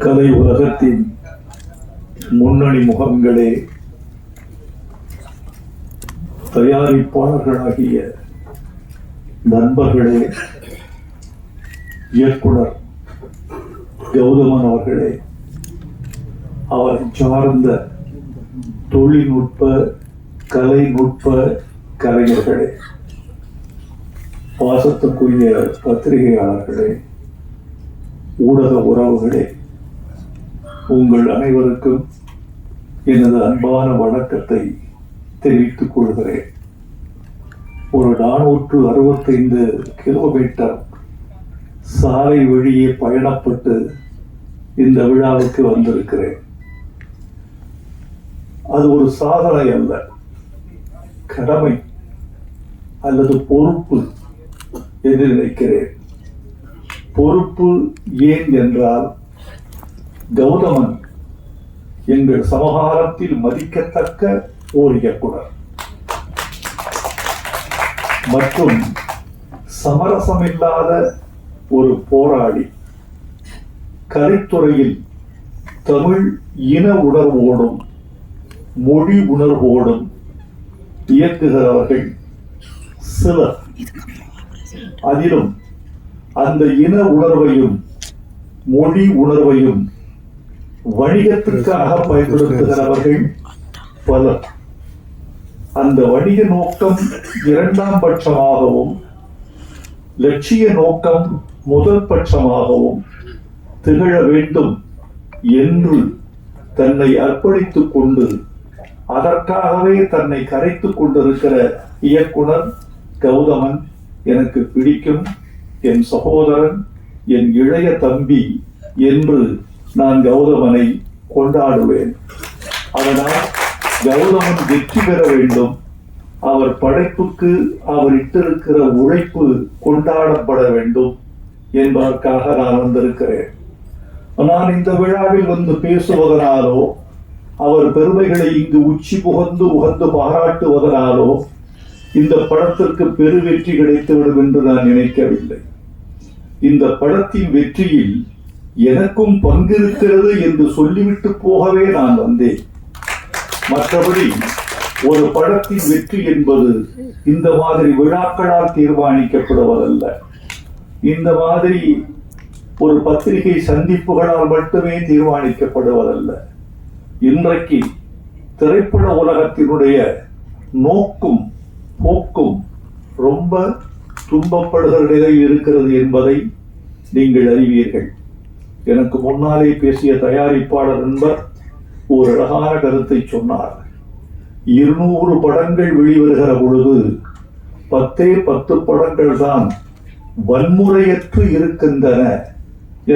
கலை உலகத்தின் முன்னணி முகங்களே, தயாரிப்பாளர்களாகிய நண்பர்களே, இயக்குனர் கௌதமன் அவர்களே, அவர் சார்ந்த தொழில்நுட்ப கலைநுட்ப கலைஞர்களே, பாசத்துக்குரிய பத்திரிகையாளர்களே, ஊடக உறவுகளே, உங்கள் அனைவருக்கும் எனது அன்பான வணக்கத்தை தெரிவித்துக் கொள்கிறேன். ஒரு 465 கிலோமீட்டர் சாலை வழியே பயணப்பட்டு இந்த விழாவுக்கு வந்திருக்கிறேன். அது ஒரு சாதனை அல்ல, கடமை அல்லது பொறுப்பு என்று நினைக்கிறேன். பொறுப்பு ஏன் என்றால், கௌதமன் எங்கள் சமகாலத்தில் மதிக்கத்தக்க ஓர் இயக்குனர் மற்றும் சமரசமில்லாத ஒரு போராளி. கலைத்துறையில் தமிழ் இன உணர்வோடும் மொழி உணர்வோடும் இயக்குகிறவர்கள் சிலர். அதிலும் அந்த இன உணர்வையும் மொழி உணர்வையும் வணிகத்திற்காக பயன்படுத்துகிறவர்கள் பலர். அந்த வணிக நோக்கம் இரண்டாம் பட்சமாகவும் லட்சிய நோக்கம் முதல் பட்சமாகவும் திகழ வேண்டும் என்று தன்னை அர்ப்பணித்துக் கொண்டு அதற்காகவே தன்னை கரைத்துக் கொண்டிருக்கிற இயக்குனர் கௌதமன் எனக்கு பிடிக்கும். என் சகோதரன், என் இளைய தம்பி என்று நான் கௌதமனை கொண்டாடுவேன். அதனால் கௌதமன் வெற்றி பெற வேண்டும், அவர் படைப்புக்கு அவர் இட்டிருக்கிற உழைப்பு கொண்டாடப்பட வேண்டும் என்பதற்காக நான் வந்திருக்கிறேன். நான் இந்த விழாவில் வந்து பேசுவதனாலோ அவர் பெருமைகளை இங்கு உச்சி உகந்து பாராட்டுவதனாலோ இந்த படத்திற்கு பெரு வெற்றி கிடைத்துவிடும் என்று நான் நினைக்கவில்லை. இந்த படத்தின் வெற்றியில் எனக்கும் பங்கிருக்கிறது என்று சொல்லிவிட்டு போகவே நான் வந்தேன். மற்றபடி ஒரு படத்தின் வெற்றி என்பது இந்த மாதிரி விழாக்களால் தீர்மானிக்கப்படுவதல்ல, இந்த மாதிரி ஒரு பத்திரிகை சந்திப்புகளால் மட்டுமே தீர்மானிக்கப்படுவதல்ல. இன்றைக்கு திரைப்பட உலகத்தினுடைய நோக்கும் போக்கும் ரொம்ப துன்பப்படுகிற நிலையில் இருக்கிறது என்பதை நீங்கள் அறிவீர்கள். எனக்கு முன்னாலே பேசிய தயாரிப்பாளர் நண்பர் ஒரு அழகான கருத்தை சொன்னார். 200 படங்கள் வெளிவருகிற பொழுது 10 படங்கள் தான் வன்முறையற்று இருக்கின்றன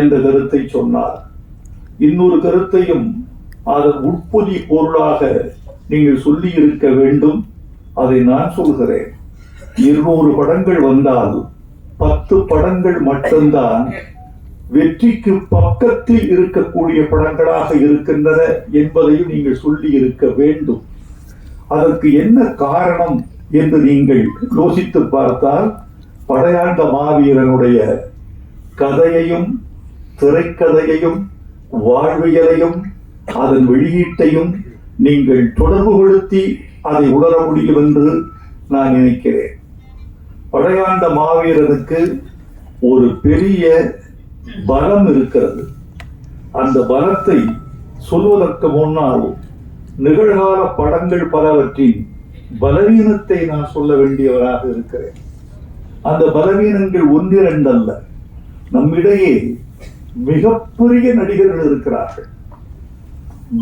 என்ற கருத்தை சொன்னார். இன்னொரு கருத்தையும் அதன் உட்பொதி பொருளாக நீங்கள் சொல்லி இருக்க வேண்டும். அதை நான் சொல்கிறேன். 200 படங்கள் வந்தால் 10 படங்கள் மட்டும்தான் வெற்றிக்கு பக்கத்தில் இருக்கக்கூடிய படங்களாக இருக்கின்றன என்பதையும் நீங்கள் சொல்லி இருக்க வேண்டும். அதற்கு என்ன காரணம் என்று நீங்கள் யோசித்து பார்த்தால், படையாண்ட மாவீரனுடைய கதையையும் திரைக்கதையையும் வாழ்வியலையும் அதன் வெளியீட்டையும் நீங்கள் தொடர்புபடுத்தி அதை உணர முடியும் என்று நான் நினைக்கிறேன். படையாண்ட மாவீரனுக்கு ஒரு பெரிய பலம் இருக்கிறது. அந்த பலத்தை சொல்வதற்கு முன்னால் நிகழ்கால படங்கள் பலவற்றின் பலவீனத்தை நான் சொல்ல வேண்டியவராக இருக்கிறேன். அந்த பலவீனங்கள் ஒன்றிரண்டல்ல. நம்மிடையே மிகப்பெரிய நடிகர்கள் இருக்கிறார்கள்,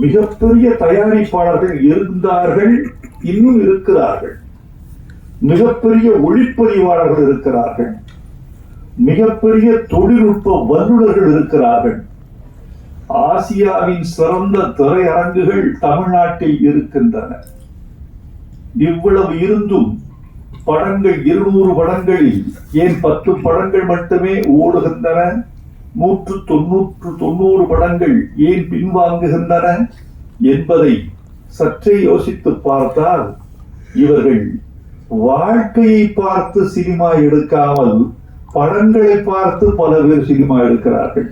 மிகப்பெரிய தயாரிப்பாளர்கள் இருந்தார்கள், இன்னும் இருக்கிறார்கள், மிகப்பெரிய ஒளிப்பதிவாளர்கள் இருக்கிறார்கள், மிகப்பெரிய தொழில்நுட்ப வல்லுநர்கள் இருக்கிறார்கள். ஆசியாவின் சிறந்த திரையரங்குகள் தமிழ்நாட்டில் இருக்கின்றன. இவ்வளவு இருந்தும் படங்கள் 200 படங்களில் ஏன் 10 படங்கள் மட்டுமே ஓடுகின்றன? 190 படங்கள் ஏன் பின்வாங்குகின்றன என்பதை சற்றே யோசித்து பார்த்தால், இவர்கள் வாழ்க்கையை பார்த்து சினிமா எடுக்காமல் படங்களை பார்த்து பல பேர் சினிமா எடுக்கிறார்கள்.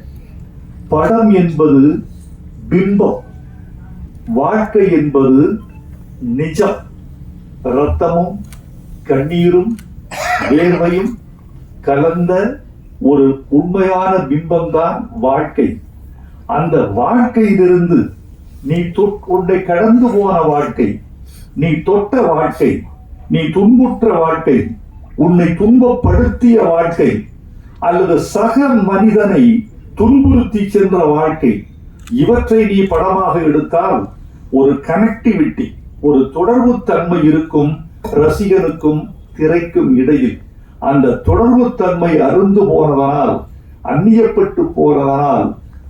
படம் என்பது பிம்பம், வாழ்க்கை என்பது நிஜம். இரத்தமும் கண்ணீரும் வேர்வையும் கலந்த ஒரு உண்மையான பிம்பம்தான் வாழ்க்கை. அந்த வாழ்க்கையிலிருந்து நீ உன்னை கடந்து போன வாழ்க்கை, நீ தொட்ட வாழ்க்கை, நீ துன்புற்ற வாழ்க்கை, உன்னை துன்பப்படுத்திய வாழ்க்கை, அல்லது சக மனிதனை துன்புறுத்தி சென்ற வாழ்க்கை, இவற்றை நீ படமாக எடுத்தால் ஒரு கனெக்டிவிட்டி, ஒரு தொடர்பு தன்மை இருக்கும் ரசிகனுக்கும் திரைக்கும் இடையில். அந்த தொடர்பு தன்மை அருந்து போனதனால், அந்நியப்பட்டு போனதனால்,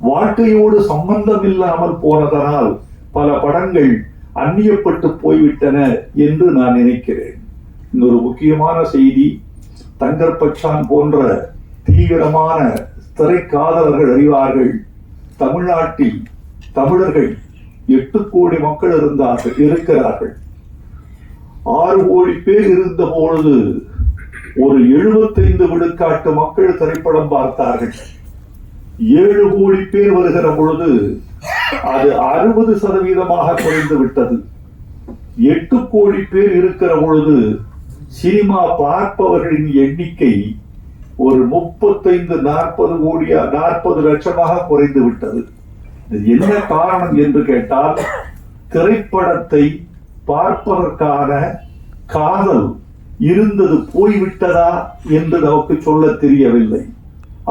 வாழ்க்கையோடு சம்பந்தம் இல்லாமல் போனதனால் பல படங்கள் அந்நியப்பட்டு போய்விட்டன என்று நான் நினைக்கிறேன். இன்னொரு முக்கியமான செய்தி, தங்கர் பச்சான் போன்ற தீவிரமான திரைக்காதலர்கள் அறிவார்கள். தமிழ்நாட்டில் தமிழர்கள் 8 கோடி மக்கள் இருக்கிறார்கள். 6 கோடி பேர் இருந்த பொழுது ஒரு 75 விழுக்காட்டு மக்கள் திரைப்படம் பார்த்தார்கள். 7 கோடி பேர் வருகிற பொழுது அது 60% குறைந்து விட்டது. 8 கோடி பேர் இருக்கிற பொழுது சினிமா பார்ப்பவர்களின் எண்ணிக்கை ஒரு 35-40 லட்சமாக குறைந்து விட்டது. என்ன காரணம் என்று கேட்டால், திரைப்படத்தை பார்ப்பதற்கான காதல் இருந்தது போய்விட்டதா என்று நமக்கு சொல்ல தெரியவில்லை.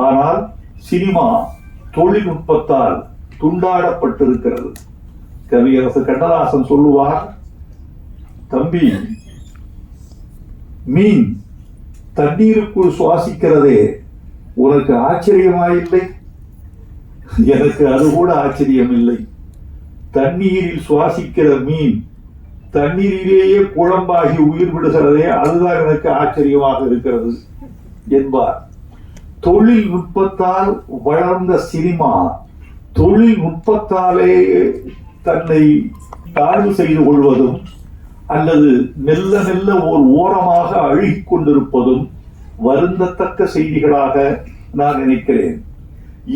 ஆனால் சினிமா தொழில்நுட்பத்தால் துண்டாடப்பட்டிருக்கிறது. கவியரசு கண்ணதாசன் சொல்லுவார், தம்பி, மீன் தண்ணீருக்குள் சுவாசிக்கிறதே உனக்கு ஆச்சரியமாயில்லை? எனக்கு அது கூட ஆச்சரியம் இல்லை. தண்ணீரில் சுவாசிக்கிற மீன் தண்ணீரிலேயே குழம்பாகி உயிர் விடுகிறதே, அதுதான் எனக்கு ஆச்சரியமாக இருக்கிறது என்பார். தொழில்நுட்பத்தால் வளர்ந்த சினிமா தொழில்நுட்பத்தாலே தன்னை தாழ்வு செய்து கொள்வதும் அல்லது மெல்ல மெல்ல ஒரு ஓரமாக அழுகிக் கொண்டிருப்பதும் வருந்தத்தக்க செய்திகளாக நான் நினைக்கிறேன்.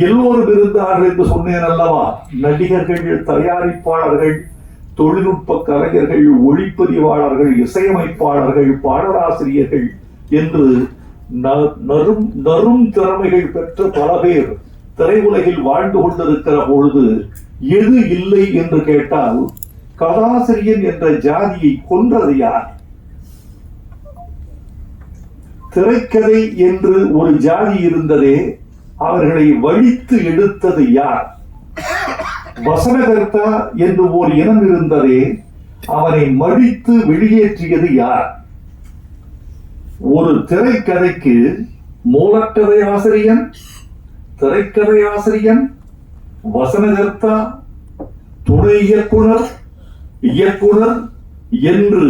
எல்லோரும் இருந்தார்கள் என்று சொன்னேன் அல்லவா? நடிகர்கள், தயாரிப்பாளர்கள், தொழில்நுட்ப கலைஞர்கள், ஒளிப்பதிவாளர்கள், இசையமைப்பாளர்கள், பாடலாசிரியர்கள் என்று நறும் திறமைகள் பெற்ற பல பேர் திரையுலகில் வாழ்ந்து கொண்டிருக்கிற பொழுது எது இல்லை என்று கேட்டால், கதாசிரியன் என்ற ஜாதியை கொன்றது யார்? திரைக்கதை என்று ஒரு ஜாதி இருந்ததே, அவர்களை வழித்து எடுத்தது யார்? வசனகர்த்தா என்று ஒரு இனம் இருந்ததே, அவனை மடித்து வெளியேற்றியது யார்? ஒரு திரைக்கதைக்கு மூலக்கதை ஆசிரியன், திரைக்கதை ஆசிரியன், வசனகர்த்தா, துணை இயக்குனர், இயக்குனர் என்று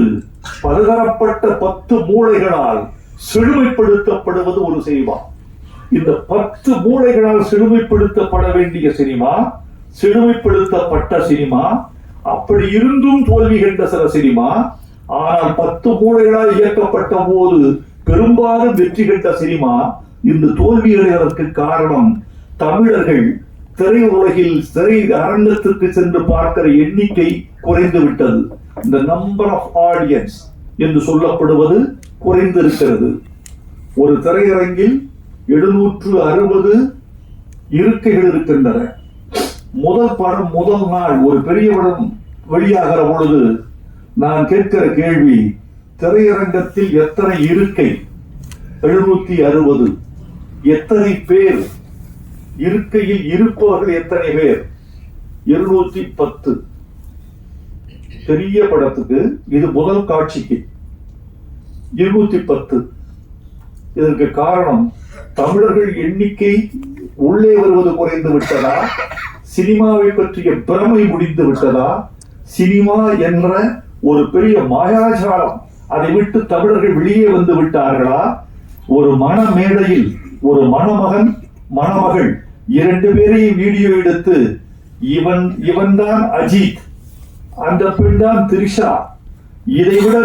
பலதரப்பட்ட 10 மூளைகளால் செழுமைப்படுத்தப்படுவது ஒரு சினிமா. இந்த 10 மூளைகளால் செழுமைப்படுத்தப்பட வேண்டிய சினிமா, செழுமைப்படுத்தப்பட்ட சினிமா, அப்படி இருந்தும் தோல்வி கண்ட சில சினிமா, ஆனால் 10 மூளைகளால் இயக்கப்பட்ட போது பெரும்பாலும் வெற்றி கண்ட சினிமா இந்த தோல்வியடைவதற்கு காரணம் தமிழர்கள் திரையுலகில் திரை அரங்கத்திற்கு சென்று பார்க்கிற எண்ணிக்கை குறைந்து விட்டது. இந்த நம்பர் ஆஃப் ஆடியன்ஸ் என்று சொல்லப்படுவது குறைந்திருக்கிறது. ஒரு திரையரங்கில் 760 இருக்கைகள் இருக்கின்றன. முதல் படம் முதல் நாள் ஒரு பெரிய படம் வெளியாகிற பொழுது நான் கேட்கிற கேள்வி, திரையரங்கத்தில் எத்தனை இருக்கை? 760. எத்தனை பேர் இருக்கையில் இருப்பவர்கள் எத்தனை பேர்? 210. பெரிய படத்துக்கு இது முதல் காட்சிக்கு 210. இதற்கு காரணம் தமிழர்கள் எண்ணிக்கை உள்ளே வருவது குறைந்து விட்டதா? சினிமாவை பற்றிய பிரமை முடிந்து விட்டதா? சினிமா என்ற ஒரு பெரிய மாயாஜாலம், அதை விட்டு தமிழர்கள் வெளியே வந்து விட்டார்களா? ஒரு மண மேடையில் ஒரு மணமகன் மணமகள் 2 பேரையும் வீடியோ எடுத்து, இவன் தான் அஜித், அந்த பெண் தான் திரிஷா, இதை விட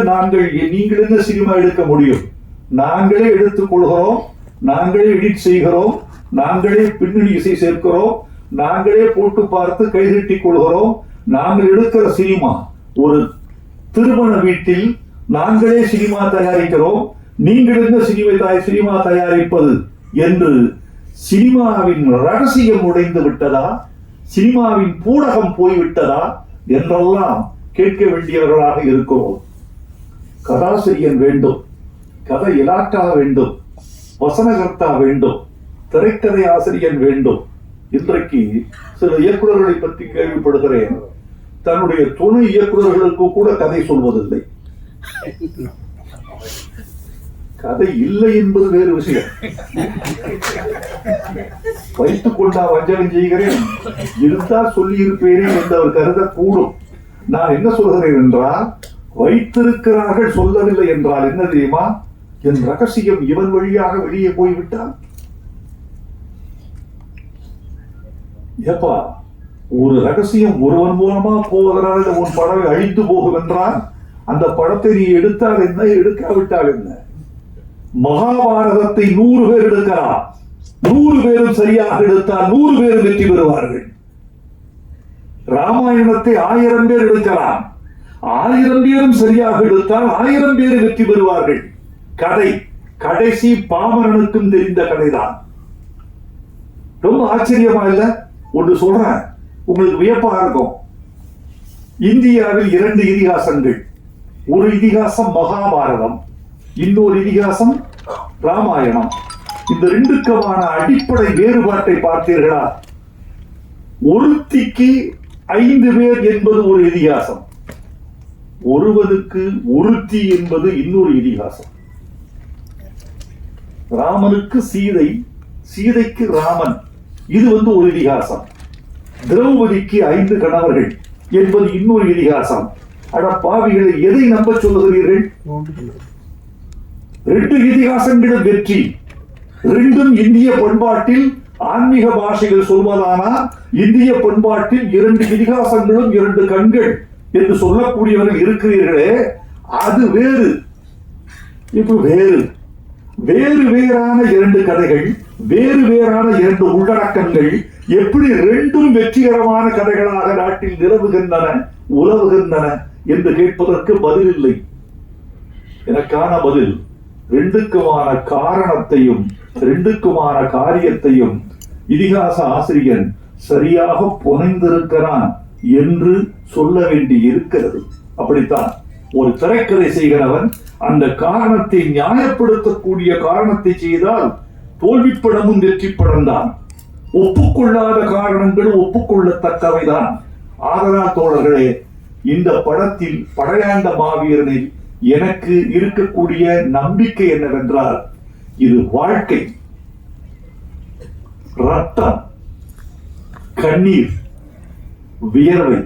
நீங்கள் என்ன சினிமா எடுக்க முடியும்? நாங்களே எடுத்துக் கொள்கிறோம், நாங்களே எடிட் செய்கிறோம், நாங்களே பின்னணி இசை சேர்க்கிறோம், நாங்களே போட்டு பார்த்து கைதட்டிக் கொள்கிறோம். நாங்கள் எடுக்கிற சினிமா ஒரு திருமண வீட்டில் நாங்களே சினிமா தயாரிக்கிறோம், நீங்கள் என்ன சினிமா தயாரிப்பது என்று சினிமாவின் ரகசியம் உடைந்து விட்டதா, சினிமாவின் பூடகம் போய்விட்டதா என்றெல்லாம் கேட்க வேண்டியவர்களாக இருக்கிறோம். கதாசிரியன் வேண்டும், கதை இலாக்கா வேண்டும், வசனகர்த்தா வேண்டும், திரைக்கதை ஆசிரியன் வேண்டும். இன்றைக்கு சில இயக்குநர்களை பற்றி கேள்விப்படுகிறேன், தன்னுடைய துணை இயக்குநர்களுக்கு கூட கதை சொல்வதில்லை. கதை இல்லை என்பது வேறு விஷயம். வைத்துக் கொண்டா வஞ்சகம் செய்கிறேன், இருந்தால் சொல்லி இருப்பேனே என்று அவர் கருதக்கூடும். நான் என்ன சொல்கிறேன் என்றால், வைத்திருக்கிறார்கள் சொல்லவில்லை என்றால் என்ன தெரியுமா, என் ரகசியம் இவன் வழியாக வெளியே போய்விட்டால், ஏப்பா ஒரு ரகசியம் ஒருவன் மூலமா போவதனால உன் படம் அழிந்து போகும் என்றால் அந்த படத்தை நீ எடுத்தால் என்ன, எடுக்காவிட்டால் என்ன? மகாபாரதத்தை 100 பேர் எடுக்கலாம், 100 பேரும் சரியாக எடுத்தால் 100 பேரும் வெற்றி பெறுவார்கள். ராமாயணத்தை 1000 பேர் எடுக்கலாம், 1000 பேரும் சரியாக எடுத்தால் 1000 பேர் வெற்றி பெறுவார்கள். கதை கடைசி பாமரனுக்கும் தெரிந்த கதைதான். ரொம்ப ஆச்சரியமா இல்ல? ஒன்று சொல்றேன், உங்களுக்கு வியப்பா இருக்கும். இந்தியாவில் 2 இதிகாசங்கள், ஒரு இதிகாசம் மகாபாரதம், இன்னொரு இதிகாசம் ராமாயணம். இந்த 2க்குமான அடிப்படை வேறுபாட்டை பார்த்தீர்களா? ஒருத்திக்கு 5 பேர் என்பது ஒரு இதிகாசம், ஒருவனுக்கு ஒருத்தி என்பது இன்னொரு இதிகாசம். ராமனுக்கு சீதை, சீதைக்கு ராமன், இது ஒரு இதிகாசம். திரௌபதிக்கு 5 கணவர்கள் என்பது இன்னொரு இதிகாசம். அட பாவிகளை, எதை நம்ப சொல்லுகிறீர்கள்? 2 இதிகாசங்களும் வெற்றி. 2ம் இந்திய பண்பாட்டில் ஆன்மீக பாஷைகள் சொல்வதானா, இந்திய பண்பாட்டில் 2 இதிகாசங்களும் 2 கண்கள் என்று சொல்லக்கூடியவர்கள் இருக்கிறீர்களே, அது வேறு. இப்ப வேறு வேறான 2 கதைகள், வேறான 2 உள்ளடக்கங்கள் எப்படி 2ம் வெற்றிகரமான கதைகளாக நாட்டில் நிலவுகின்றன, உலவுகின்றன என்று கேட்பதற்கு பதில் இல்லை. எனக்கான பதில், 2க்குமான காரணத்தையும் 2க்குமான காரியத்தையும் இதிகாச ஆசிரியன் சரியாக புனைந்திருக்கிறான் என்று சொல்ல வேண்டி இருக்கிறது. அப்படித்தான் ஒரு திரைக்கதை செய்கிறவன் அந்த காரணத்தை நியாயப்படுத்தக்கூடிய காரணத்தை செய்தால் தோல்வி படமும் வெற்றி படம் தான். ஒப்புக்கொள்ளாத காரணங்கள் ஒப்புக்கொள்ளத்தக்கவைதான். ஆதலால் தோழர்களே, இந்த படத்தில் படையாண்ட மாவீரனில் எனக்கு இருக்கக்கூடிய நம்பிக்கை என்னவென்றால், இது வாழ்க்கை, ரத்தம், கண்ணீர், வியர்வை,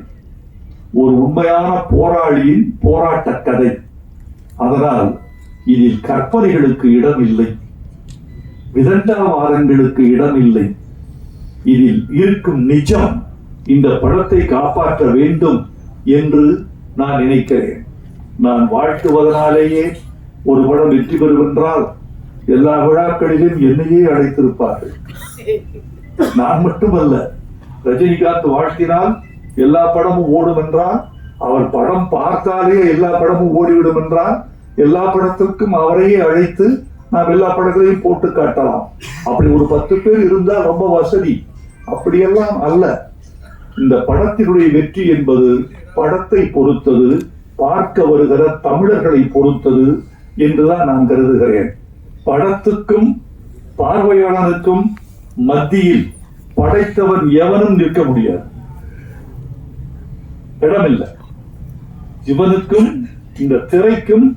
ஒரு உண்மையான போராளியின் போராட்ட கதை. அதனால் இதில் கற்பனைகளுக்கு இடம் இல்லை, விதண்டாவாதங்களுக்கு இடம் இல்லை. இதில் இருக்கும் நிஜம் இந்த படத்தை காப்பாற்ற வேண்டும் என்று நான் நினைக்கிறேன். நான் வாழ்த்துவதனாலேயே ஒரு படம் வெற்றி பெறுவென்றால் எல்லா விழாக்களிலும் என்னையே அழைத்திருப்பார்கள். நான் மட்டுமல்ல, ரஜினிகாந்த் வாழ்த்தினால் எல்லா படமும் ஓடும் என்றால், அவர் படம் பார்த்தாலே எல்லா படமும் ஓடிவிடும் என்றால், எல்லா படத்திற்கும் அவரையே அழைத்து நாம் எல்லா படங்களையும் போட்டு காட்டலாம். அப்படி ஒரு 10 பேர் இருந்தால் ரொம்ப வசதி. அப்படியெல்லாம் அல்ல. இந்த படத்தினுடைய வெற்றி என்பது படத்தை பொறுத்தது, பார்க்க வருகிற தமிழர்களை பொறுத்தது என்றுதான் நான் கருதுகிறேன். படத்துக்கும் பார்வையாளனுக்கும் மத்தியில் படைத்தவன் எவனும் நிற்க முடியாது, இடமில்லை. இவனுக்கும் இந்த திரைக்கும்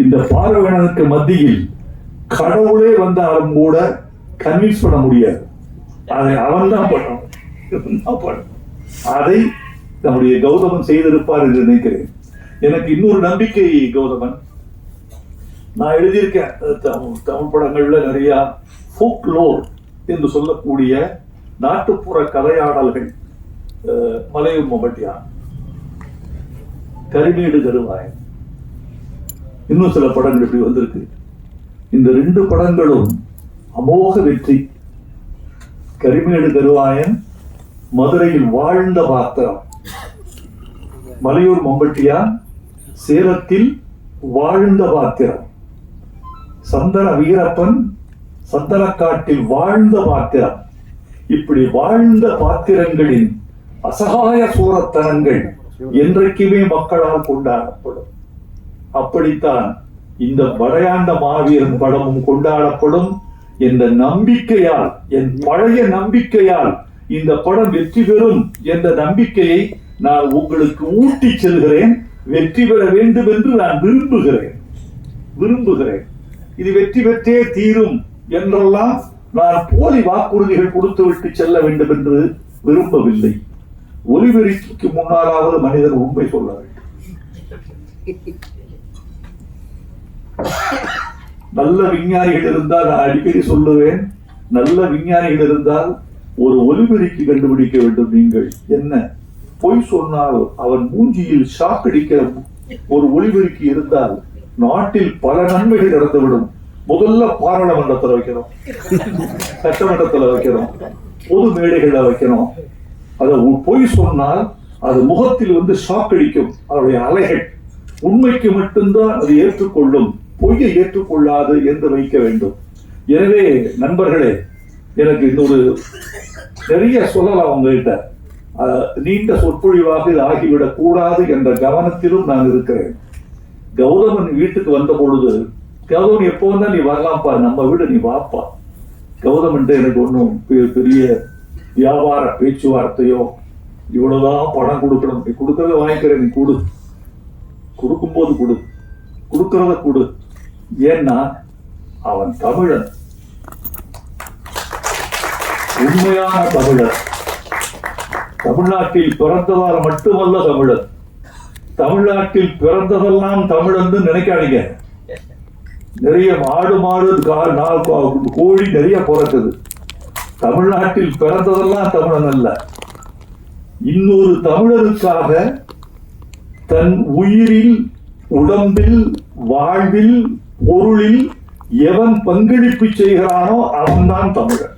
இந்த பார்வையாளனுக்கு மத்தியில் கடவுளே வந்தாலும் கூட கன்வின்ஸ் பண்ண முடியாது. அதை அவன் தான் பண்ணணும். அதை நம்முடைய கௌதமன் செய்திருப்பார் என்று நினைக்கிறேன். எனக்கு இன்னொரு நம்பிக்கை கௌதமன், நான் எழுதியிருக்கேன் தமிழ் படங்கள்ல நிறைய ஃபோக்லோர் என்று சொல்லக்கூடிய நாட்டுப்புற கதையாடல்கள், மலையும் மம்பட்டியான், கரிமேடு கருவாயன், இன்னும் சில படங்கள் இப்படி வந்திருக்கு. இந்த 2 படங்களும் அமோக வெற்றி. கரிமேடு கருவாயன் மதுரையில் வாழ்ந்த பாத்திரம். மலையூர் மம்பட்டியான் சேலத்தில் வாழ்ந்த பாத்திரம். சந்தன வீரப்பன் சந்தனக்காட்டில் வாழ்ந்த பாத்திரம். இப்படி வாழ்ந்த பாத்திரங்களின் அசகாய சூரத்தனங்கள் என்றைக்குமே மக்களால் கொண்டாடப்படும். அப்படித்தான் இந்த வடையாண்ட மாவீரன் படமும் கொண்டாடப்படும் என்ற நம்பிக்கையால், என் பழைய நம்பிக்கையால் இந்த படம் வெற்றி பெறும் என்ற நம்பிக்கையை நான் உங்களுக்கு ஊட்டி செல்கிறேன். வெற்றி பெற வேண்டும் என்று நான் விரும்புகிறேன். இது வெற்றி பெற்றே தீரும் என்றெல்லாம் நான் போலி வாக்குறுதிகள் கொடுத்துவிட்டு செல்ல வேண்டும் என்று விரும்பவில்லை. ஒலிபெருக்கிக்கு முன்னாலாவது மனிதன் உண்மை சொல்ல வேண்டும். நல்ல விஞ்ஞானிகள் இருந்தால், நான் அடிக்கடி சொல்லுவேன், நல்ல விஞ்ஞானிகள் இருந்தால் ஒரு ஒலிபெருக்கி கண்டுபிடிக்க வேண்டும். நீங்கள் என்ன பொய் சொன்னால் அவன் மூஞ்சியில் ஷாக்கடிக்க ஒரு ஒலிபெருக்கி இருந்தால் நாட்டில் பல நன்மைகள் நடந்துவிடும். முதல்ல பாராளுமன்றத்தில் வைக்கணும், சட்டமன்றத்தில் வைக்கணும், பொது மேடைகளில் வைக்கணும். அதை பொய் சொன்னால் அது முகத்தில் வந்து ஷாக்கடிக்கும். அதனுடைய அலைகள் உண்மைக்கு மட்டும்தான் அது ஏற்றுக்கொள்ளும், பொய்யை ஏற்றுக்கொள்ளாது என்று வைக்க வேண்டும். எனவே நண்பர்களே, எனக்கு இன்னொரு நிறைய சொல்லலாம் உங்ககிட்ட. நீண்ட சொற்பொழிவாக இது ஆகிவிடக் கூடாது என்ற கவனத்திலும் நான் இருக்கிறேன். கௌதமன் வீட்டுக்கு வந்த பொழுது, கௌதமன் எப்போ வந்தா நீ வரலாம்ப்பா, நம்ம வீடு நீ வாப்பா. கௌதமன் எனக்கு ஒன்றும் பெரிய வியாபார பேச்சுவார்த்தையோ இவ்வளவுதான் பணம் கொடுக்கணும், நீ கொடுக்கறத வாங்கிக்கிறேன், நீ கொடு, கொடுக்கும்போது கொடு, கொடுக்கறத கொடு. ஏன்னா அவன் தமிழன், உண்மையான தமிழர். தமிழ்நாட்டில் பிறந்ததால் மட்டுமல்ல தமிழன், தமிழ்நாட்டில் பிறந்ததெல்லாம் தமிழன் நினைக்காதீங்க. நிறைய மாடு கோழி நிறைய பிறக்குது. தமிழ்நாட்டில் பிறந்ததெல்லாம் தமிழன் அல்ல. இன்னொரு தமிழருக்காக தன் உயிரில், உடம்பில், வாழ்வில், பொருளில் எவன் பங்களிப்பு செய்கிறானோ அவன்தான் தமிழன்.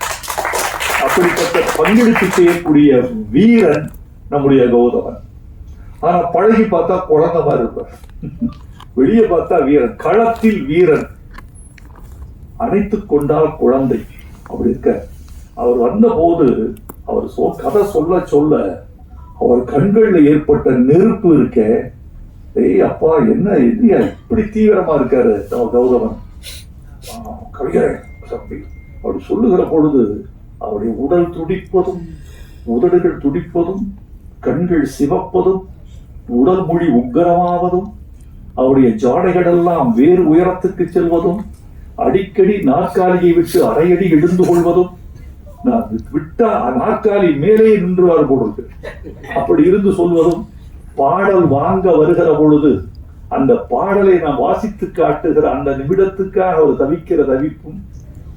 அப்படிப்பட்ட பங்களிப்பு செய்யக்கூடிய வீரன் நம்முடைய கௌதமன். ஆனா பழகி பார்த்தா குழந்தை மாதிரி இருப்பார், வெளியே பார்த்தா வீரன், களத்தில் வீரன், அணைத்துக் கொண்டால் குழந்தை. அப்படி இருக்க அவர் வந்த போது அவர் கதை சொல்ல சொல்ல அவர் கண்கள்ல ஏற்பட்ட நெருப்பு இருக்க, ஏய் அப்பா என்ன இல்லையா இப்படி தீவிரமா இருக்காரு கௌதமன் கவிஞர் அப்படி சொல்லுகிற பொழுது அவருடைய உடல் துடிப்பதும், உதடுகள் துடிப்பதும், கண்கள் சிவப்பதும், உடல் மொழி உக்கரமாவதும், அவருடைய ஜாடைகள் எல்லாம் வேறு உயரத்துக்கு செல்வதும், அடிக்கடி நாற்காலியை விட்டு அரையடி எழுந்து கொள்வதும், நான் விட்டா நாற்காலி மேலே நின்றுவார் போடுறது அப்படி இருந்து சொல்வதும், பாடல் வாங்க வருகிற பொழுது அந்த பாடலை நாம் வாசித்து காட்டுகிற அந்த நிமிடத்துக்காக அவர் தவிக்கிற தவிப்பும்,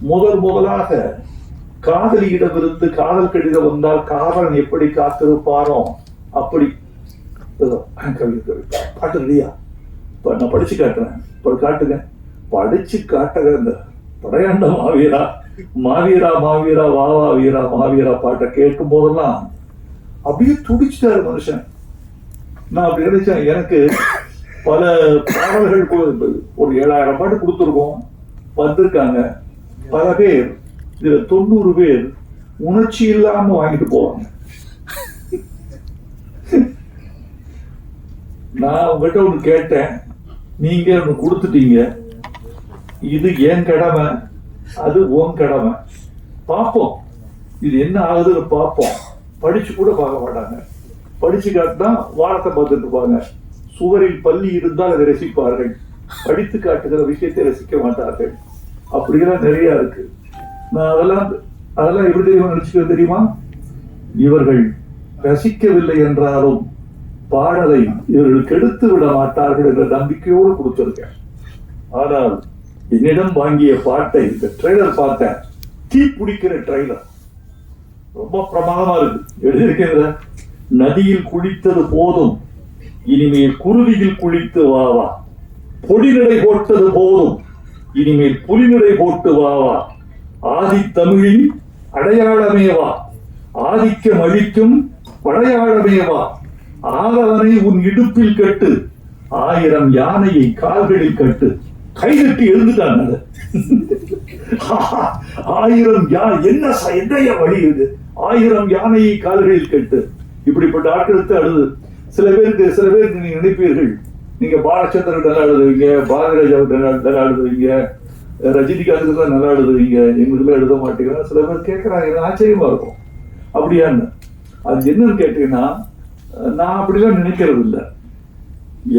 முதலாக காதலியிடமிருந்து காதல் கடிதம் வந்தால் காதலன் எப்படி காத்திருப்பானோ அப்படி பாட்டு இல்லையா? நான் படிச்சு காட்டுறேன், காட்டுங்க, படிச்சு காட்டுற இந்த படையாண்ட மாவீரா மாவீரா மாவீரா வாவா வீரா மாவீரா பாட்டை கேட்கும் போதெல்லாம் அப்படியே துடிச்சிட்டாரு மனுஷன். நான் அப்படி நினைச்சேன், எனக்கு பல பாடல்கள் ஒரு 7000 பாட்டு கொடுத்துருக்கோம், வந்திருக்காங்க பல பேர். இதுல 90 பேர் உணர்ச்சி இல்லாம வாங்கிட்டு போவாங்க. நான் உங்ககிட்ட ஒண்ணு கேட்டேன், நீங்க ஒண்ணு கொடுத்துட்டீங்க, இது என் கடமை, அது உன் கடமை, பார்ப்போம் இது என்ன ஆகுதுன்னு பார்ப்போம். படிச்சு கூட பார்க்க மாட்டாங்க, படிச்சு காட்டினா வானத்தை பார்த்துட்டு இருப்பாங்க. சுவரில் பள்ளி இருந்தால் அதை ரசிப்பார்கள், படித்து காட்டுகிற விஷயத்தை ரசிக்க மாட்டார்கள். அப்படிலாம் நிறைய இருக்கு. நான் அதெல்லாம் எப்படி தெரியுமா நினைச்சுக்க தெரியுமா? இவர்கள் ரசிக்கவில்லை என்றாலும் பாடலை இவர்கள் கெடுத்து விட மாட்டார்கள் என்ற நம்பிக்கையோடு கொடுத்திருக்கேன். ஆனால் என்னிடம் வாங்கிய பாட்டை, இந்த ட்ரெய்லர் பார்த்தேன், தீ பிடிக்கிற ட்ரெய்லர், ரொம்ப பிரமாதமா இருக்கு. எழுதியிருக்கிற நதியில் குளித்தது போதும், இனிமேல் குருதியில் குளித்து வாவா, பொடிநடை போட்டது போதும், இனிமேல் புலிநடை போட்டு வாவா, ஆதித்தமிழின் அடையாளமேவா, ஆதிக்கம் அளிக்கும் படையாளமேவா, ஆதவனை உன் இடுப்பில் கட்டு, 1000 யானையை கால்களில் கட்டு. கைதட்டி எழுந்துட்டாங்க. 1000 என்னைய வழி இது, 1000 யானையை கால்களில் கட்டு. இப்படிப்பட்ட ஆட்களுக்கு அழுது. சில பேருக்கு நீங்க நினைப்பீர்கள், நீங்க பாலச்சந்திரன் நல்லா எழுதுவீங்க, பாரதிராஜாவுக்கு நல்லா எழுதுவீங்க, ரஜினிகாந்துக்கு தான் நல்லா எழுதுவீங்க, எங்களுக்குலாம் எழுத மாட்டேங்கிறாங்க. சில பேர் கேட்கறாங்க, ஆச்சரியமா இருக்கும். அப்படியான்னு அது என்னன்னு கேட்டீங்கன்னா, நான் அப்படிலாம் நினைக்கிறது இல்லை.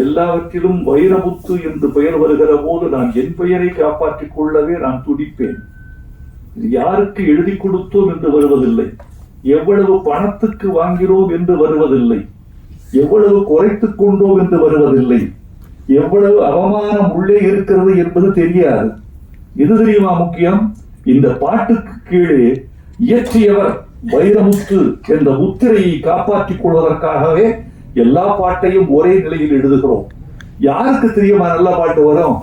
எல்லாவற்றிலும் வைரமுத்து என்று பெயர் வருகிற போது நான் என் பெயரை காப்பாற்றிக் கொள்ளவே நான் துடிப்பேன். யாருக்கு எழுதி கொடுத்தோம் என்று வருவதில்லை, எவ்வளவு பணத்துக்கு வாங்கிறோம் என்று வருவதில்லை, எவ்வளவு குறைத்துக் கொண்டோம் என்று வருவதில்லை, எவ்வளவு அவமானம் உள்ளே இருக்கிறது என்பது தெரியாது. எது தெரியுமா முக்கியம்? இந்த பாட்டுக்கு கீழே இயற்றியவர் வைரமுத்து என்ற முத்திரையை காப்பாற்றிக் கொள்வதற்காகவே எல்லா பாட்டையும் ஒரே நிலையில் எழுதுகிறோம். யாருக்கு தெரியுமா நல்ல பாட்டு வரும்?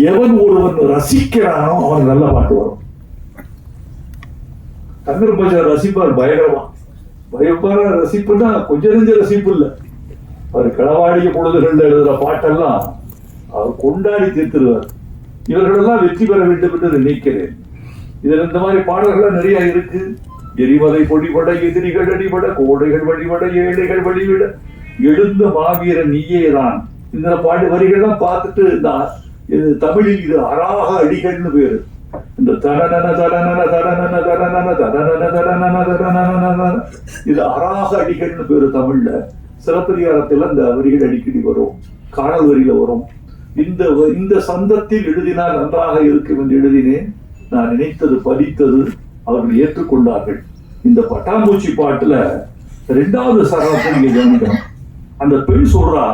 எவன் ஒருவன் ரசிக்கிறானோ அவன் நல்ல பாட்டு வரும். தங்கர்பஜார் ரசிப்பார் பயங்கரமா. பயப்பார ரசிப்புன்னா கொஞ்சம் நெஞ்ச ரசிப்பு இல்ல. அவர் களவாடிய பொழுதுகள் எழுதுற பாட்டெல்லாம் அவர் கொண்டாடி தீர்த்துருவார். இவர்களெல்லாம் வெற்றி பெற வேண்டும் என்று நினைக்கிறேன். இதுல இந்த மாதிரி பாடல்கள் நிறைய இருக்கு. எரிமலை பொடிபட, எதிரிகள் அடிபட, கோடைகள் வழிபட, ஏழைகள் வழிவிட, எழுந்த மாவீரன் நீயேதான். இந்த பாட்டு வரிகள்லாம் பார்த்துட்டு இது தமிழில் இது அராக அடிகள்னு பேரு. இந்த தரனன தரனன தரனன தரனன தரனன தரனன தரனன இது அராக அடிகள்னு பேரு தமிழ்ல. சிலப்பதிகாரத்துல இந்த வரிகள் அடிக்கடி வரும், காணல் வரியில வரும். இந்த சந்தத்தில் எழுதினால் நன்றாக இருக்கும் என்று எழுதினேன். நான் நினைத்தது பலித்தது, அவர்கள் ஏற்றுக்கொண்டார்கள். இந்த பட்டாம்பூச்சி பாட்டுல 2வது சரணத்தை நீங்க கவனிக்கணும். அந்த பெண் சொல்றா,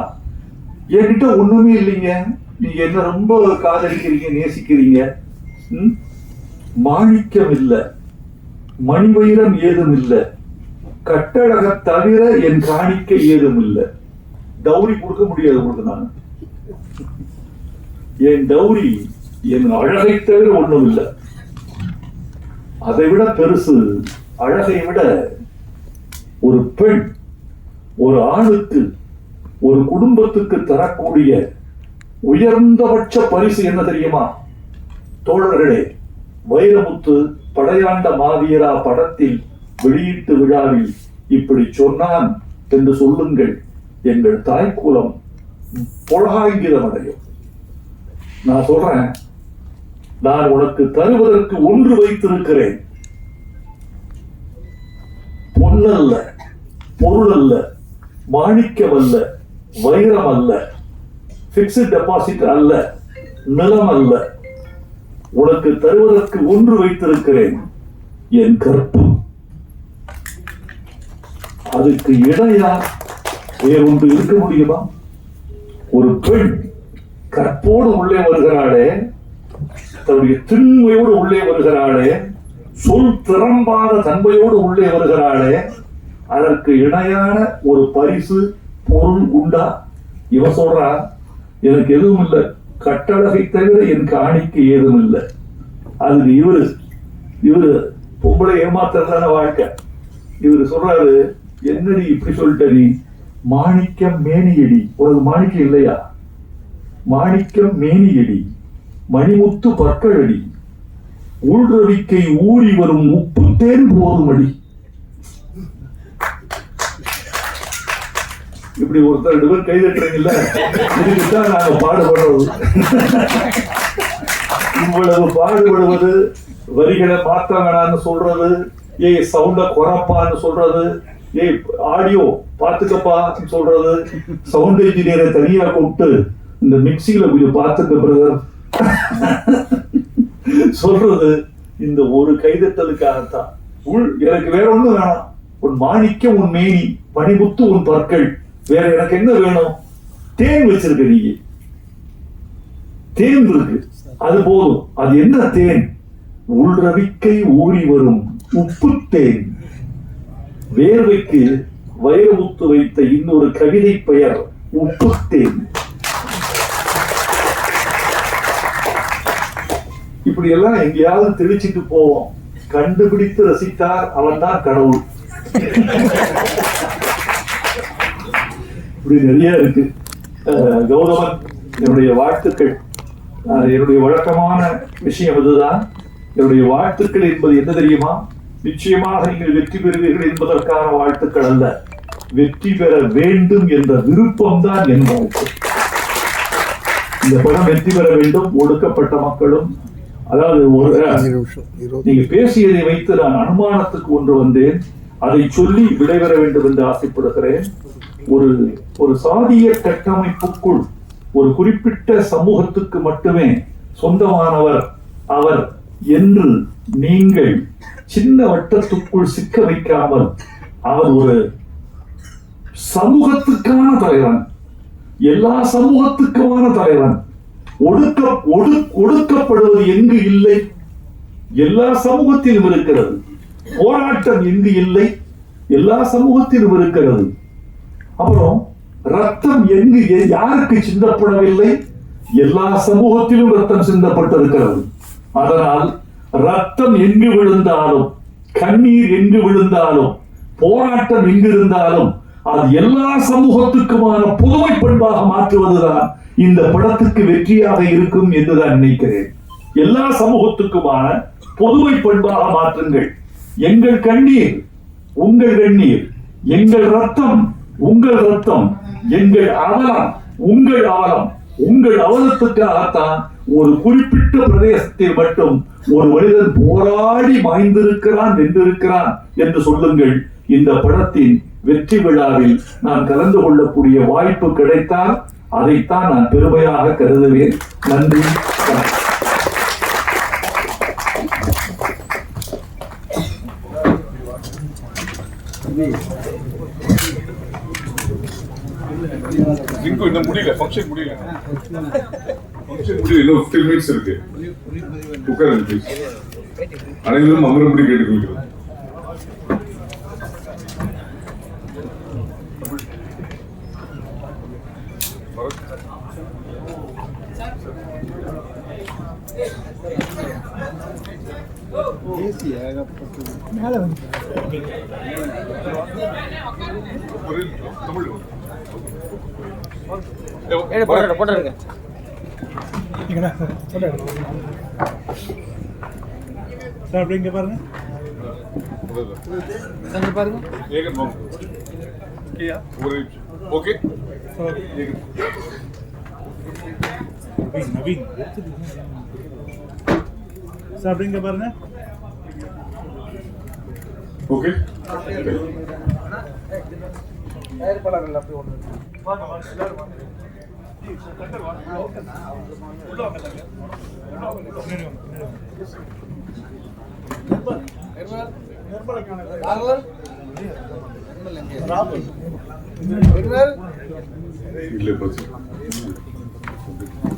என்கிட்ட ஒண்ணுமே இல்லைங்க, நீங்க என்ன ரொம்ப காதலிக்கிறீங்க, நேசிக்கிறீங்க, மாணிக்கம் இல்ல, மணிவைரம் ஏதும் இல்ல, கட்டழக தவிர என் காணிக்கை ஏதும் இல்ல. டௌரி கொடுக்க முடியாது உங்களுக்கு. நான் என் டௌரி என் அழகை தவிர ஒண்ணும் இல்லை. அதை விட பெருசு, அழகை விட ஒரு பெண் ஒரு ஆணுக்கு, ஒரு குடும்பத்துக்கு தரக்கூடிய உயர்ந்தபட்ச பரிசு என்ன தெரியுமா தோழர்களே? வைரமுத்து படையாண்ட மாவீரா படத்தில் வெளியீட்டு விழாவில் இப்படி சொன்னான் என்று சொல்லுங்கள், எங்கள் தாய்க்குலம் புலகாங்கிதம் அடையும். நான் சொல்றேன், நான் உனக்கு தருவதற்கு ஒன்று வைத்திருக்கிறேன். பொன்னல்ல, பொருள் அல்ல, மாணிக்கம் அல்ல, வைரம் அல்ல, பிக்ஸ்ட் டெபாசிட் அல்ல, நிலம் அல்ல. உனக்கு தருவதற்கு ஒன்று வைத்திருக்கிறேன், என் கற்பு. அதுக்கு இடையா வேறொன்று இருக்க முடியுமா? ஒரு பெண் கற்போடு உள்ளே வருகிறாளே, தன்னுடைய திண்மையோடு உள்ளே வருகிறாளே, சொல் திறம்பாத தன்மையோடு உள்ளே வருகிறாளே, அதற்கு இணையான ஒரு பரிசு பொருள் உண்டா? இவன் சொல்றா, எனக்கு எதுவும் இல்லை, கட்டழகை தவிர என் காணிக்கை ஏதும் இல்லை. அது இவரு பொம்பளை ஏமாத்துறதான வாழ்க்கை. இவரு சொல்றாரு, என்னடி இப்படி சொல்லிட்ட நீ? மாணிக்கம் மேனியடி, உனக்கு மாணிக்கம் இல்லையா? மாணிக்கம் மேனியடி, மணிமுத்து பற்களடி, உள்ரவிக்கை ஊறி வரும் உப்பு தேன் போதுமடி. இப்படி ஒருத்தர் 2 பேர் கைதட்டுறீங்கல்ல, இதுக்குதான் நாங்க பாடுபடுறது. இவ்வளவு பாடுபடுவது, வரிகளை மாற்ற வேணான்னு சொல்றது, சவுண்ட குறைப்பான்னு சொல்றது, ஆடியோ பாத்துக்கப்பா சொல்றது, சவுண்ட் இன்ஜினியரை தனியா கூப்பிட்டு இந்த மிக்சியில கொஞ்சம் பார்த்துக்க பிரதர் சொல்றது, இந்த ஒரு கைதட்டலுக்காகத்தான். எனக்கு வேற ஒண்ணும் வேணாம். உன் மாணிக்கம் உன் மேனி, மணிமுத்து உன் பற்கள், வேற எனக்கு என்ன வேணும்? தேன் வச்சிருக்க நீ, தேன் இருக்கு, அது போதும். அது என்ன தேன்? உள்ரவிக்கை ஊறி வரும் உப்பு தேன். வேர்வைக்கு வைரமுத்து வைத்த இன்னொரு கவிதை பெயர் உப்பு தேன். இப்படி எல்லாம் எங்கேயாவது தெளிச்சிட்டு போவோம். கண்டுபிடித்து ரசித்தார் அவன் தான் கடவுள். இப்படி நிறைய இருக்கு. கௌதமன், என்னுடைய வாழ்த்துக்கள். என்னுடைய வழக்கமான விஷயம் இதுதான். என்னுடைய வாழ்த்துக்கள் என்பது என்ன தெரியுமா? நிச்சயமாக நீங்கள் வெற்றி பெறுவீர்கள் என்பதற்கான வாழ்த்துக்கள் அல்ல, வெற்றி பெற வேண்டும் என்ற விருப்பம் தான் என் வாழ்த்து. இந்த படம் வெற்றி பெற வேண்டும். ஒடுக்கப்பட்ட மக்களும், அதாவது நீங்க பேசியதை வைத்து நான் அனுமானத்துக்கு ஒன்று வந்தேன். அதை சொல்லி விடைபெற வேண்டும் என்று ஆசைப்படுகிறேன். ஒரு சாதிய கட்டமைப்புக்குள் ஒரு குறிப்பிட்ட சமூகத்துக்கு மட்டுமே சொந்தமானவர் அவர் என்று நீங்கள் சின்ன வட்டத்துக்குள் சிக்க வைக்காமல், அவர் ஒரு சமூகத்துக்கான தலைவன், எல்லா சமூகத்துக்குமான தலைவன். ஒடுக்கப்படுவது எங்கு இல்லை? எல்லா சமூகத்திலும் இருக்கிறது. போராட்டம் எங்கு இல்லை? எல்லா சமூகத்திலும் இருக்கிறது. அப்புறம் ரத்தம் எங்கு யாருக்கு சிந்தப்படவில்லை? எல்லா சமூகத்திலும் ரத்தம் சிந்தப்பட்டிருக்கிறது. அதனால் ரத்தம் எங்கு விழுந்தாலும், கண்ணீர் எங்கு விழுந்தாலும், போராட்டம் எங்கு இருந்தாலும் அது எல்லா சமூகத்துக்குமான புதுமை பண்பாக மாற்றுவதுதான் இந்த படத்துக்கு வெற்றியாக இருக்கும் என்று நான் நினைக்கிறேன். எல்லா சமூகத்துக்குமான பொதுமை பண்பாக மாற்றுங்கள். எங்கள் கண்ணீர் உங்கள் கண்ணீர், எங்கள் ரத்தம் உங்கள் ரத்தம், எங்கள் அவலம் உங்கள் அவலம். உங்கள் அவலத்துக்காகத்தான் ஒரு குறிப்பிட்ட பிரதேசத்தில் மட்டும் ஒரு மனிதன் போராடி மாய்ந்திருக்கிறான், வென்றிருக்கிறான் என்று சொல்லுங்கள். இந்த படத்தின் வெற்றி விழாவில் நான் கலந்து கொள்ளக்கூடிய வாய்ப்பு கிடைத்தால் அதைத்தான் நான் பெருமையாக கருதுவேன். நன்றி. இன்னும் முடியல, ஃபங்க்ஷன் முடியல. இன்னும் 15 minutes இருக்கு. உட்காருங்க ப்ளீஸ். அனைவரும் அமரும்படி கேட்டுக்கொள்கிறோம். சார் அப்படிங்க பாருங்க. ஓகே நவீன் சார் அப்படிங்க பாருங்க. ஓகே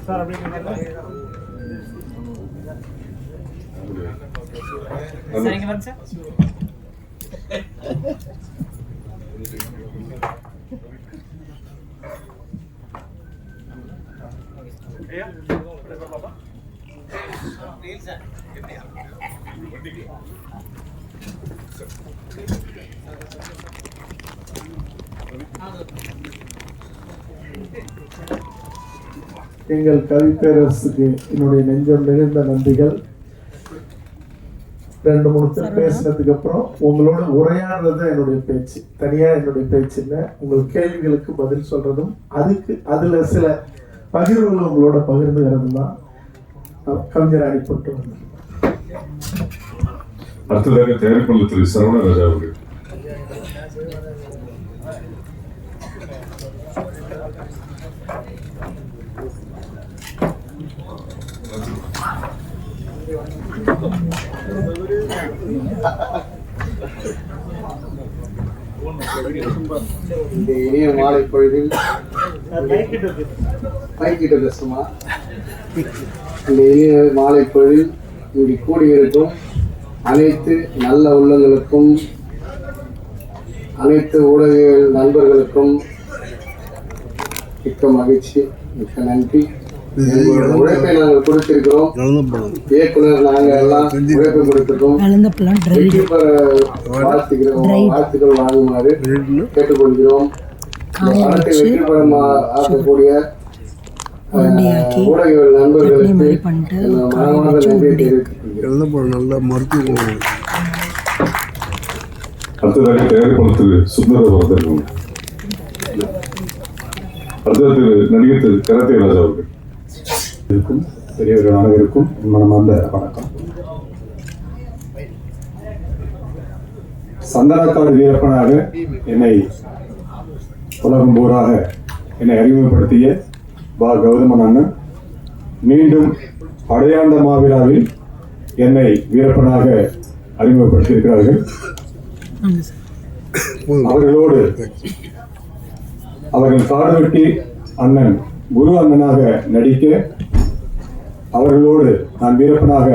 சார் அப்படிங்க எங்கள் கவி பேரரசுக்கு என்னுடைய நெஞ்சம் நிறைந்த நன்றிகள். 2-3 பேர் பேசினதுக்கு அப்புறம் உங்களோட உரையாடுறது என்னுடைய பேச்சு, தனியா என்னுடைய பேச்சு இல்லை. உங்கள் கேள்விகளுக்கு பதில் சொல்றதும் அதுல சில பகிர்வுகள் உங்களோட பகிர்ந்துகிறது தான் கவிஞர் அடிப்பட்டு வந்தது. அடுத்ததாக தயாரிப்பாளர் திரு சரவணராஜா அவர்கள். இந்த இனிய மாலை பொழுதில் கஷ்டமா இந்த இனிய மாலை பொழுதில் இங்கு கூடியிருக்கும் அனைத்து நல்ல உள்ளங்களுக்கும், அனைத்து ஊடக நண்பர்களுக்கும் மிக்க மகிழ்ச்சி, மிக்க நன்றி. எங்களோட உழைப்பை நாங்கள் கொடுத்திருக்கிறோம். இயக்குனர் நாங்கள் எல்லாம் உழைப்பை கொடுத்திருக்கோம். வெற்றி பெற வாழ்த்துக்கள் வாங்குமாறு கேட்டுக்கொள்கிறோம். படத்தை வெற்றி பெற ஆக்கக்கூடிய ஊடக நண்பர்களுக்கு மனமார்ந்த நன்றியை தெரிவித்துக் நல்ல மருத்துவம். அடுத்ததாக தயாரிப்பாளர் திரு சுந்தர அவர்கள், அடுத்தது திரு நடிகர் திரு கரத்தே ராஜா அவர்கள். இருக்கும் பெரியவர்கள் அனைவருக்கும் மனமார்ந்த வணக்கம். சந்தனக்காடு வீரப்பனாக என்னை உலகம் பூராக என்னை அறிமுகப்படுத்திய பா கௌதமன் அண்ணன் மீண்டும் அடையாண்ட மாவிழாவில் என்னை வீரப்பனாக அறிமுகப்படுத்தியிருக்கிறார்கள். அவர்களோடு அவர்கள் காடுவெட்டி அண்ணன் குரு அண்ணனாக நடிக்க, அவர்களோடு நான் வீரப்பனாக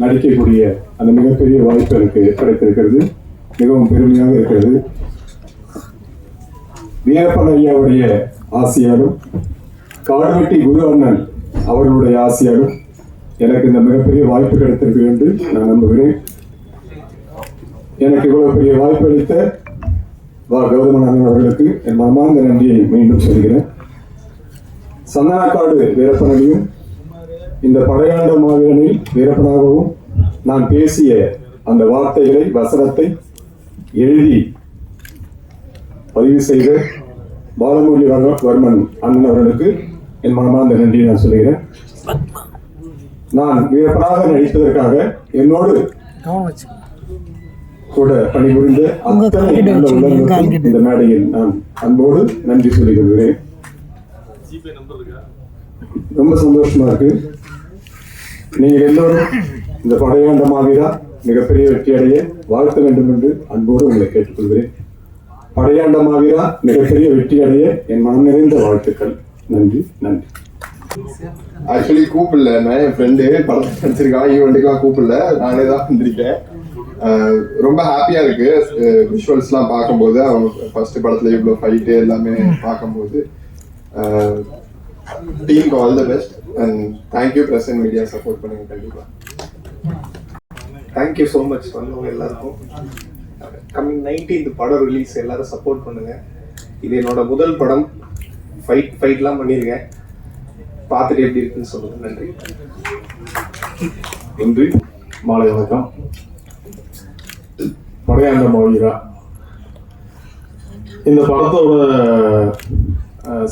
நடிக்கக்கூடிய அந்த மிகப்பெரிய வாய்ப்பு எனக்கு கிடைத்திருக்கிறது. மிகவும் பெருமையாக இருக்கிறது. வீரப்பன் ஐயாவுடைய ஆசையாலும் காடுவெட்டி குரு அண்ணன் அவர்களுடைய ஆசையாலும் எனக்கு இந்த மிகப்பெரிய வாய்ப்பு கிடைத்திருக்கு என்று நான் நம்புகிறேன். எனக்கு இவ்வளவு பெரிய வாய்ப்பு அளித்த வா கௌதமன் அண்ணன் அவர்களுக்கு என் மனமார்ந்த நன்றியை மீண்டும் சொல்கிறேன். சந்தனக்காடு வீரப்பனையும் இந்த படையாண்ட மாவீரனில் வீரப்பனாகவும் நான் பேசிய அந்த வார்த்தைகளை, வசனத்தை எழுதி பதிவு செய்த பாலமுரளி வர்மன் அண்ணன் அவர்களுக்கு என் மனமார்ந்த நன்றியை நான் சொல்கிறேன். நான் வீரப்பனாக நடித்ததற்காக என்னோடு கூட பணிபுரிந்த அத்தனை நல்ல உள்ளவர்களுக்கும் இந்த மேடையில் நான் அன்போடு நன்றி சொல்லிக் கொள்கிறேன். ரொம்ப சந்தோஷமா இருக்கு. நீங்கள் எல்லோரும் இந்த படையாண்ட மாவீரா மிகப்பெரிய வெற்றி அடைய வாழ்த்த வேண்டும் என்று அன்போடு உங்களை கேட்டுக்கொள்கிறேன். படையாண்ட மாவீரா மிகப்பெரிய வெற்றி அடைய என் மனம் நிறைந்த வாழ்த்துக்கள். நன்றி நன்றி. ஆக்சுவலி கூப்பிடல, நான் என் ஃப்ரெண்டு படத்தை நடிச்சிருக்கான், ஈவெண்ட்டுக்கெல்லாம் கூப்பிடல, நானே தான் வந்திருக்கேன். ரொம்ப ஹாப்பியா இருக்கு விஷுவல்ஸ்லாம் பார்க்கும்போது. அவங்க ஃபர்ஸ்ட் படத்துல இவ்வளோ ஃபைட்டு எல்லாமே பார்க்கும்போது டீமுக்கு all the best and thank you press and media support பண்ணுங்க. கண்டிப்பா தேங்க்யூ ஸோ மச் வந்தவங்க எல்லாருக்கும். கம்மிங் 19th படம் ரிலீஸ், எல்லாரும் சப்போர்ட் பண்ணுங்க. இது என்னோட முதல் படம். ஃபைட்லாம் பண்ணியிருக்கேன், பார்த்துட்டு எப்படி இருக்குன்னு சொல்லுங்க. நன்றி. நன்றி. மாலை வணக்கம். படையாண்ட மாவீரா இந்த படத்தோட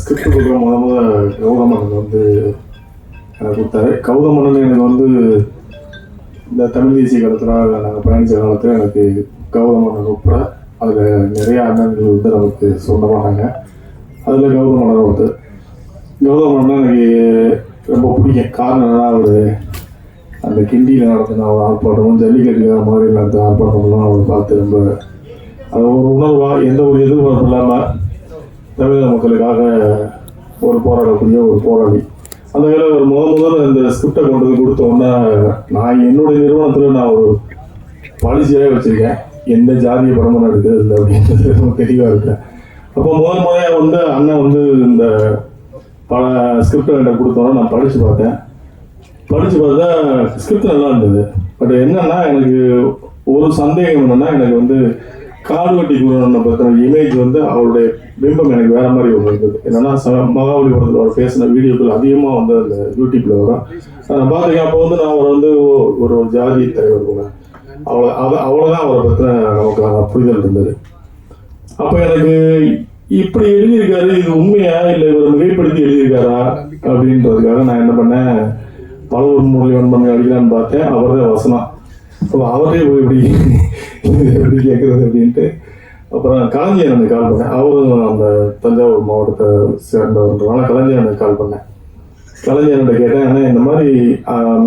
ஸ்கிரிப்ட் கொடுக்குற முதல் கௌதமன் வந்து எனக்கு கொடுத்தாரு. கௌதமன் எனக்கு வந்து இந்த தமிழ் தேசிய காலத்தில் நாங்கள் பயணித்த காலத்தில் எனக்கு கௌதமன் உட்பட அதில் நிறைய அண்ணன்கள் வந்து நமக்கு சொந்தமானாங்க. அதில் கௌதமன் ஒருத்தர். கௌதமன் எனக்கு ரொம்ப பிடிக்கும். காரணம் என்னன்னா, அவர் அந்த கிண்டியில் நடத்தின ஒரு ஆர்ப்பாட்டமும் ஜல்லிக்கட்டுக்காக மாதிரி நடந்த ஆர்ப்பாட்டம்லாம் அவர் பார்த்து ரொம்ப அது ஒரு உணர்வாக எந்த ஒரு எதிர்பார்ப்பு இல்லாமல் தமிழக மக்களுக்காக ஒரு போராடக்கூடிய ஒரு போராளி. அந்த வேலை ஒரு முதல்ல இந்த ஸ்கிரிப்டை கொண்டு வந்து கொடுத்த உடனே நான் என்னுடைய நிறுவனத்தில் நான் ஒரு பாலிசியாகவே வச்சுருக்கேன், எந்த ஜாதிய படமும் எடுக்கிறது இல்லை அப்படின்றது ரொம்ப தெளிவாக இருக்கேன். அப்போ முறையாக வந்து அண்ணன் வந்து இந்த பல ஸ்கிரிப்டை என்கிட்ட கொடுத்தோன்னா நான் படித்து பார்த்தேன். படித்து பார்த்தா ஸ்கிரிப்ட் நல்லா இருந்தது. பட் என்னன்னா, எனக்கு ஒரு சந்தேகம் என்னன்னா, எனக்கு வந்து காடுவெட்டி குருவனை பற்றின இமேஜ் வந்து அவருடைய பிம்பம் எனக்கு வேற மாதிரி ஒன்று இருந்தது. என்னன்னா, மகாபலிபுரத்தில் அவர் பேசின வீடியோக்கள் அதிகமாக வந்து அந்த யூடியூப்ல வரும். நான் பார்த்துருக்கேன். அப்போ வந்து நான் அவர் வந்து ஒரு ஜாதி தலைவர் போல அவ்வளோதான் அவரை பற்றின நமக்கு புரிதல் இருந்தது. அப்போ எனக்கு இப்படி எழுதியிருக்காரு, இது உண்மையா இல்லை இவர் மிகைப்படுத்தி எழுதியிருக்காரா அப்படின்றதுக்காக நான் என்ன பண்ணேன், பாலமுரளி வர்மன் அடிக்கலான்னு பார்த்தேன். அவர்தான் வசனம். அப்போ அவரே போய் எப்படி கேட்குறது அப்படின்ட்டு அப்புறம் கலைஞர் கால் பண்ணேன். அவரும் அந்த தஞ்சாவூர் மாவட்டத்தை சேர்ந்தவன்றனால கலைஞர் கால் பண்ணேன். கலைஞர்கிட்ட கேட்டேன், ஆனால் இந்த மாதிரி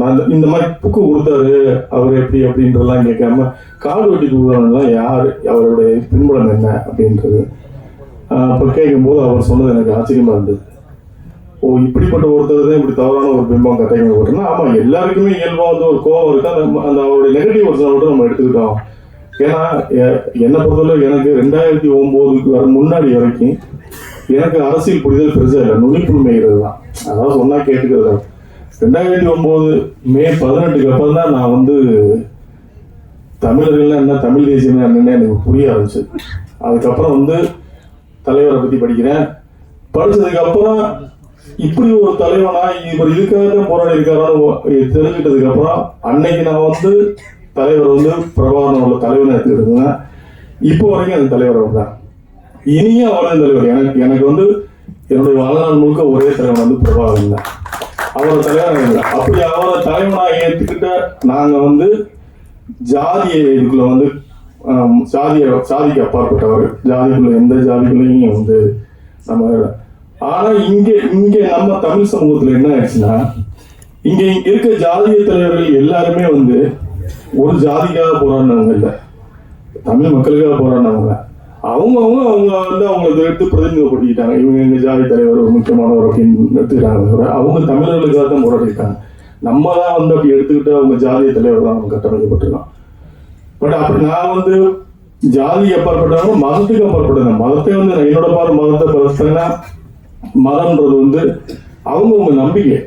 நான் இந்த மாதிரி புக்கு கொடுத்தாரு அவர் எப்படி அப்படின்றலாம் கேட்காம காடுவெட்டி கொடுக்குறவங்கலாம் யார், அவருடைய பின்புலம் என்ன அப்படின்றது அப்போ கேட்கும்போது அவர் சொன்னது எனக்கு ஆச்சரியமா இருந்தது. ஓ, இப்படிப்பட்ட ஒருத்தர் தான் இப்படி தவறான ஒரு பிம்பம் கட்டைங்க போட்டோம்னா, ஆமாம் எல்லாருக்குமே இயல்பாக வந்து ஒரு கோவம் இருக்கு. அந்த அவருடைய நெகட்டிவ் ஒர்ஷனை மட்டும் நம்ம எடுத்துக்கிட்டோம். ஏன்னா என்னை பொறுத்தவரை எனக்கு 2009 வர முன்னாடி வரைக்கும் எனக்கு அரசியல் புரிதல் பெருசாக இல்லை, நுனிப்புண்மைகிறது தான். அதாவது சொன்னா கேட்டுக்கிறது. 2009 மே 18க்கு அப்புறம் தான் நான் வந்து தமிழர்கள் என்ன, தமிழ் தேசியம் என்னன்னு எனக்கு புரிய ஆரம்பிச்சு. அதுக்கப்புறம் வந்து தலைவரை பத்தி படிக்கிறேன். படிச்சதுக்கு அப்புறம் இப்படி ஒரு தலைவனா இவர் இதுக்காக போராடி இருக்காரான்னு தெரிஞ்சுக்கிட்டதுக்கு அப்புறம் அன்னைக்கு நான் வந்து தலைவர் வந்து பிரபாகரன் உள்ள தலைவனை எடுத்துக்கிட்டு இப்போ வரைக்கும் அந்த தலைவர் அவர் தான். இனியும் அவரே தலைவர். எனக்கு வந்து என்னுடைய வாழ்நாள் முழுக்க ஒரே தலைவன் வந்து பிரபாகரன் தான். அவர் தலைவர். அப்படி அவரை தலைவனா ஏற்றுக்கிட்ட நாங்க வந்து ஜாதிய இதுக்குள்ள வந்து சாதிக்கு அப்பாற்பட்டவர், ஜாதிக்குள்ள எந்த ஜாதிக்குள்ளேயும் வந்து நம்ம. ஆனா இங்க நம்ம தமிழ் சமூகத்துல என்ன ஆயிடுச்சுன்னா, இங்க இருக்க ஜாதிய தலைவர்கள் எல்லாருமே வந்து ஒரு ஜாதிக்காக போராடினவங்க இல்லை, தமிழ் மக்களுக்காக போராடினவங்க. அவங்க வந்து அவங்களை எடுத்து பிரதிநிதிப்படுத்திக்கிட்டாங்க. இவங்க எங்க ஜாதி தலைவர் ஒரு முக்கியமானவர் அப்படின்னு எடுத்துக்கிட்டாங்க. அவங்க தமிழர்களுக்காக தான் போராடிருக்காங்க. நம்ம தான் வந்து அப்படி எடுத்துக்கிட்டு அவங்க ஜாதிய தலைவர் தான் அவங்க கட்டமைக்கப்பட்டிருக்கோம். பட் அப்படி நான் வந்து ஜாதி அப்பாற்பட்டவங்க, மதத்துக்கு அப்பாற்பட்டவங்க. மதத்தை வந்து என்னோட மதத்தை பார்த்தீங்கன்னா, மதம்ன்றது வந்து அவங்க நம்பிக்கை.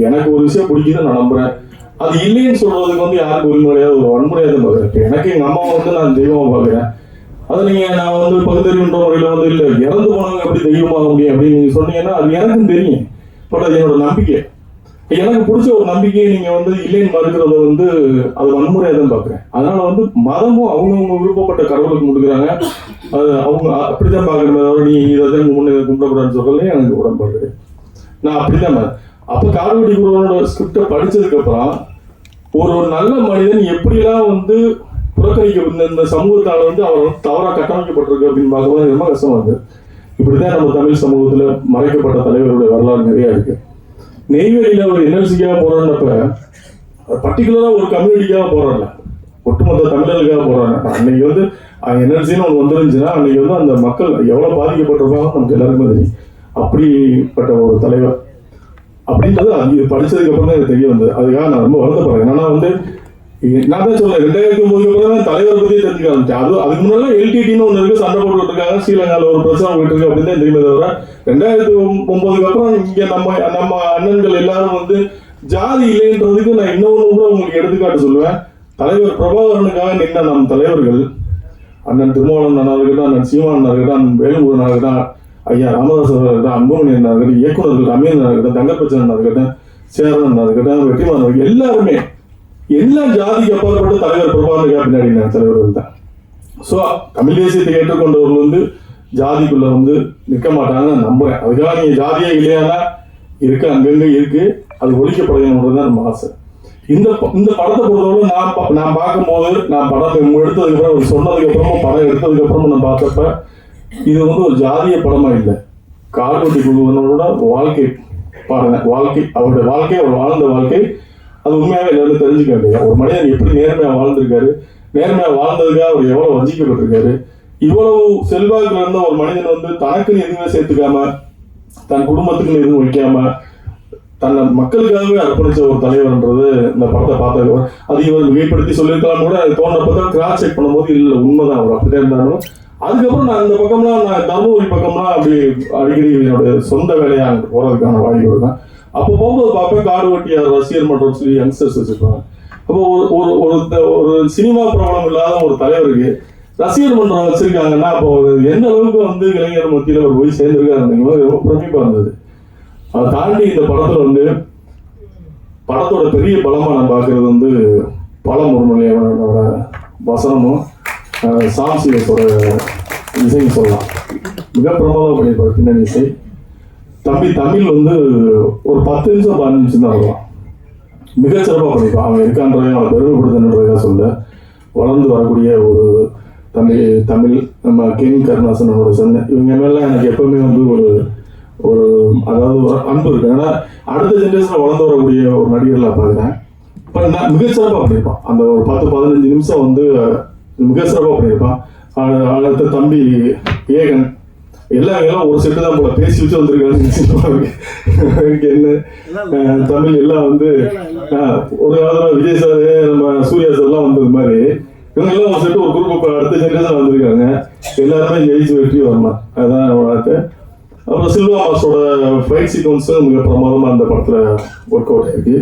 எனக்கு ஒரு விஷயம் பிடிக்குது, நான் நம்புறேன். அது இல்லைன்னு சொல்றதுக்கு வந்து யாருக்கு உரிமை கிடையாது, ஒரு வன்முறையாக தான் பார்க்குறேன். எனக்கு எங்க அம்மா வந்து நான் தெய்வமா பார்க்குறேன். அதை நான் வந்து பகுத்தறிவுன்ற முறையில வந்து இல்லை இறந்து போனவங்க எப்படி தெய்வமாக முடியும் அப்படின்னு நீங்க சொன்னீங்கன்னா அது எனக்கும் தெரியும். பட் அது என்னோட நம்பிக்கை. எனக்கு பிடிச்ச ஒரு நம்பிக்கையை நீங்க வந்து இல்லைன்னு மறுக்கிறத வந்து அது வன்முறையாக தான் பார்க்குறேன். அதனால வந்து மதமும் அவங்கவுங்க விருப்பப்பட்ட கடவுளுக்கு கொடுக்குறாங்க. அது அவங்க அப்படித்தான் பார்க்குறேன். நீ இதை தான் கும்பிடக்கூடாதுன்னு சொல்றதுலேயே எனக்கு உடன்பாடு. நான் அப்படித்தான். அப்போ காடுவெட்டி குருவனோட ஸ்கிரிப்டை படிச்சதுக்கு அப்புறம் ஒரு நல்ல மனிதன் எப்படிலாம் வந்து புறக்கணிக்க இந்த சமூகத்தால் வந்து அவர் வந்து தவறாக கட்டமைக்கப்பட்டிருக்கு அப்படின்னு பார்க்கும்போது ரொம்ப கஷ்டமா இருக்கு. இப்படிதான் நம்ம தமிழ் சமூகத்துல மறைக்கப்பட்ட தலைவருடைய வரலாறு நிறைய இருக்கு. நெய்வேலியில ஒரு என்எல்சிக்காக போராடினப்ப பர்டிகுலரா ஒரு கம்யூனிட்டிக்காக போராடல, ஒட்டுமொத்த தமிழர்களுக்காக போராடின. அன்னைக்கு வந்து என்எல்சின்னு ஒன்று வந்துருந்துச்சுன்னா அன்னைக்கு வந்து அந்த மக்கள் எவ்வளவு பாதிக்கப்பட்டிருப்பாங்க நமக்கு எல்லாருக்குமே தெரியும். அப்படிப்பட்ட ஒரு தலைவர் அப்படின்றது அது படிச்சதுக்கு அப்புறம் தான் எனக்கு தெரிய வந்தது. அதுக்காக நான் ரொம்ப வருத்தப்படுறேன். என்னன்னா வந்து நான் தான் சொல்றேன், 2009 அப்புறம் தான் தலைவர் பத்தியே தெரிஞ்சுக்க ஆரம்பிச்சேன். அதுக்கு முன்னாடி எல்டிடின்னு ஒன்று இருக்கு, சண்டை போட்டு இருக்காங்க, ஸ்ரீலங்காவில் ஒரு பிரச்சனை போயிட்டு இருக்கு அப்படின்னு தான் தெரியுமே தவிர 2009 அப்புறம் இங்க நம்ம அண்ணன்கள் எல்லாரும் வந்து ஜாதி இல்லைன்றதுக்கு நான் இன்னொன்று கூட உங்களுக்கு எடுத்துக்காட்டு சொல்லுவேன். தலைவர் பிரபாகரனுக்காக நின்ற நம் தலைவர்கள் அண்ணன் திருமாவளவன் அண்ணா இருக்கட்டும், அண்ணன் சீமான் அண்ணா இருக்கட்டும், அண்ணன் வேலுமுருகன் இருக்கட்டும், ஐயா ராமதாஸ் இருக்கட்டும், அன்புமணி அண்ணா இருக்கட்டும், இயக்குநர்கள் அமீன் அண்ணா இருக்கட்டும், தங்கப்பச்சன் அண்ணா இருக்கட்டும், சேரன் அண்ணா இருக்கட்டும், வெற்றிமாறன் எல்லாருமே எல்லா ஜாதிக்கு அப்பாற்பட்ட தலைவர் பிரபாகரனுக்காக பின்னாடி தலைவர்கள் தான். ஸோ தமிழ் தேசியத்தை ஏற்றுக்கொண்டவர்கள் வந்து ஜாதிக்குள்ள வந்து நிற்க மாட்டாங்கன்னு நான் நம்புறேன். அதுக்காக நீங்க ஜாதியே இல்லையானா இருக்கு, அங்கங்க இருக்கு, அது ஒழிக்கப்படையணுன்றது தான் நம்ம ஆசை. இந்த படத்தை பொறுத்தவரை நான் பார்க்கும்போது, நான் படம் எடுத்ததுக்கு அப்புறம் சொன்னதுக்கு அப்புறமும் படம் எடுத்ததுக்கு அப்புறமும் நான் பார்த்தப்ப இது வந்து ஒரு ஜாதிய படமா இல்லை, காடுவெட்டி குழுவனோட வாழ்க்கை பாருங்க. அவருடைய வாழ்க்கை, அவர் வாழ்ந்த வாழ்க்கை அது உண்மையாவே எல்லாரும் தெரிஞ்சுக்க வேண்டிய. ஒரு மனிதன் எப்படி நேர்மையா வாழ்ந்திருக்காரு, நேர்மையா வாழ்ந்ததுக்காக அவர் எவ்வளவு வஞ்சிக்கப்பட்டிருக்காரு. இவ்வளவு செல்வாக்குல இருந்த ஒரு மனிதன் வந்து தனக்குன்னு எதுவுமே சேர்த்துக்காம, தன் குடும்பத்துக்குன்னு எதுவும் வைக்காம, தன்னை மக்களுக்காகவே அர்ப்பணிச்ச ஒரு தலைவர்ன்றது இந்த படத்தை பார்த்த அது இவர் மிகைப்படுத்தி சொல்லியிருக்கலாம் கூட. அது தோன்றப்பதான் கிராஸ் செக் பண்ணும்போது இல்லை உண்மைதான், அவர் அப்படிதான் இருந்தாலும். அதுக்கப்புறம் நான் இந்த பக்கம்லாம், நான் தருமபுரி பக்கம்லாம் அப்படி அடிக்கடி என்னோட சொந்த வேலையா அங்கே போறதுக்கான வாய்ப்பு இருக்கேன். அப்போ போகும்போது பார்ப்பேன் காடுவெட்டியார் ரசிகர் மன்றம் சொல்லி யங்ஸ்டர்ஸ் வச்சிருப்பாங்க. அப்போ ஒரு சினிமா பிரபலம் இல்லாத ஒரு தலைவருக்கு ரசிகர் மன்றம் வச்சிருக்காங்கன்னா அப்போ எந்த அளவுக்கு வந்து இளைஞர் மத்தியில் அவர் போய் சேர்ந்திருக்காரு ரொம்ப பிரமிப்பா இருந்தது. அதை தாண்டி இந்த படத்துல வந்து படத்தோட பெரிய பலமா நான் பார்க்கறது வந்து பாலமுருகனோட வசனமும் சாம்சியோட இசைன்னு சொல்லலாம். மிக பிரமாதம் பண்ணியிருப்பாரு பின்னணி இசை. தமிழ் வந்து ஒரு 10 நிமிஷம் 15 நிமிஷம் தான் வரலாம், மிகச்சிறப்பாக பண்ணியிருப்பான். அவன் இருக்கான்றதையும் அவன் பெருமைப்படுத்தணுன்றதாக சொல்ல வளர்ந்து வரக்கூடிய ஒரு தமிழ் நம்ம கிங் கருணாசனோட சொன்ன இவங்க மேலாம் எனக்கு எப்பவுமே வந்து ஒரு அதாவது ஒரு அன்பு இருக்கு. ஏன்னா அடுத்த ஜென்ரேஷன்ல வளர்ந்து வரக்கூடிய ஒரு நடிகர்களா பார்க்குறேன். இப்போ நான் மிகச்சிறப்பாக பண்ணியிருப்பான். அந்த ஒரு 10-15 நிமிஷம் வந்து மிகச்சிறப்பாக பண்ணியிருப்பான். அடுத்த தம்பி ஏகன் எல்லாம் ஒரு செட்டு தான் போல பேசி வச்சு வந்திருக்காங்க. என்ன தமிழ் எல்லாம் வந்து ஒரு காலத்துல விஜய் சார், நம்ம சூர்யா சார் எல்லாம் வந்தது மாதிரி இவங்க எல்லாம் ஒரு செட்டு ஒரு குரூப் அடுத்த ஜென்ரேஷன் வந்திருக்காங்க. எல்லாருமே ஜெயிச்சு வெற்றி வரணும், அதுதான் வார்த்தை. அப்புறம் சில்வா மாஸோட ஃபைட் சீக்வன்ஸும் மிக பிரமாதமாக அந்த படத்தில் ஒர்க் அவுட் ஆயிருக்கு.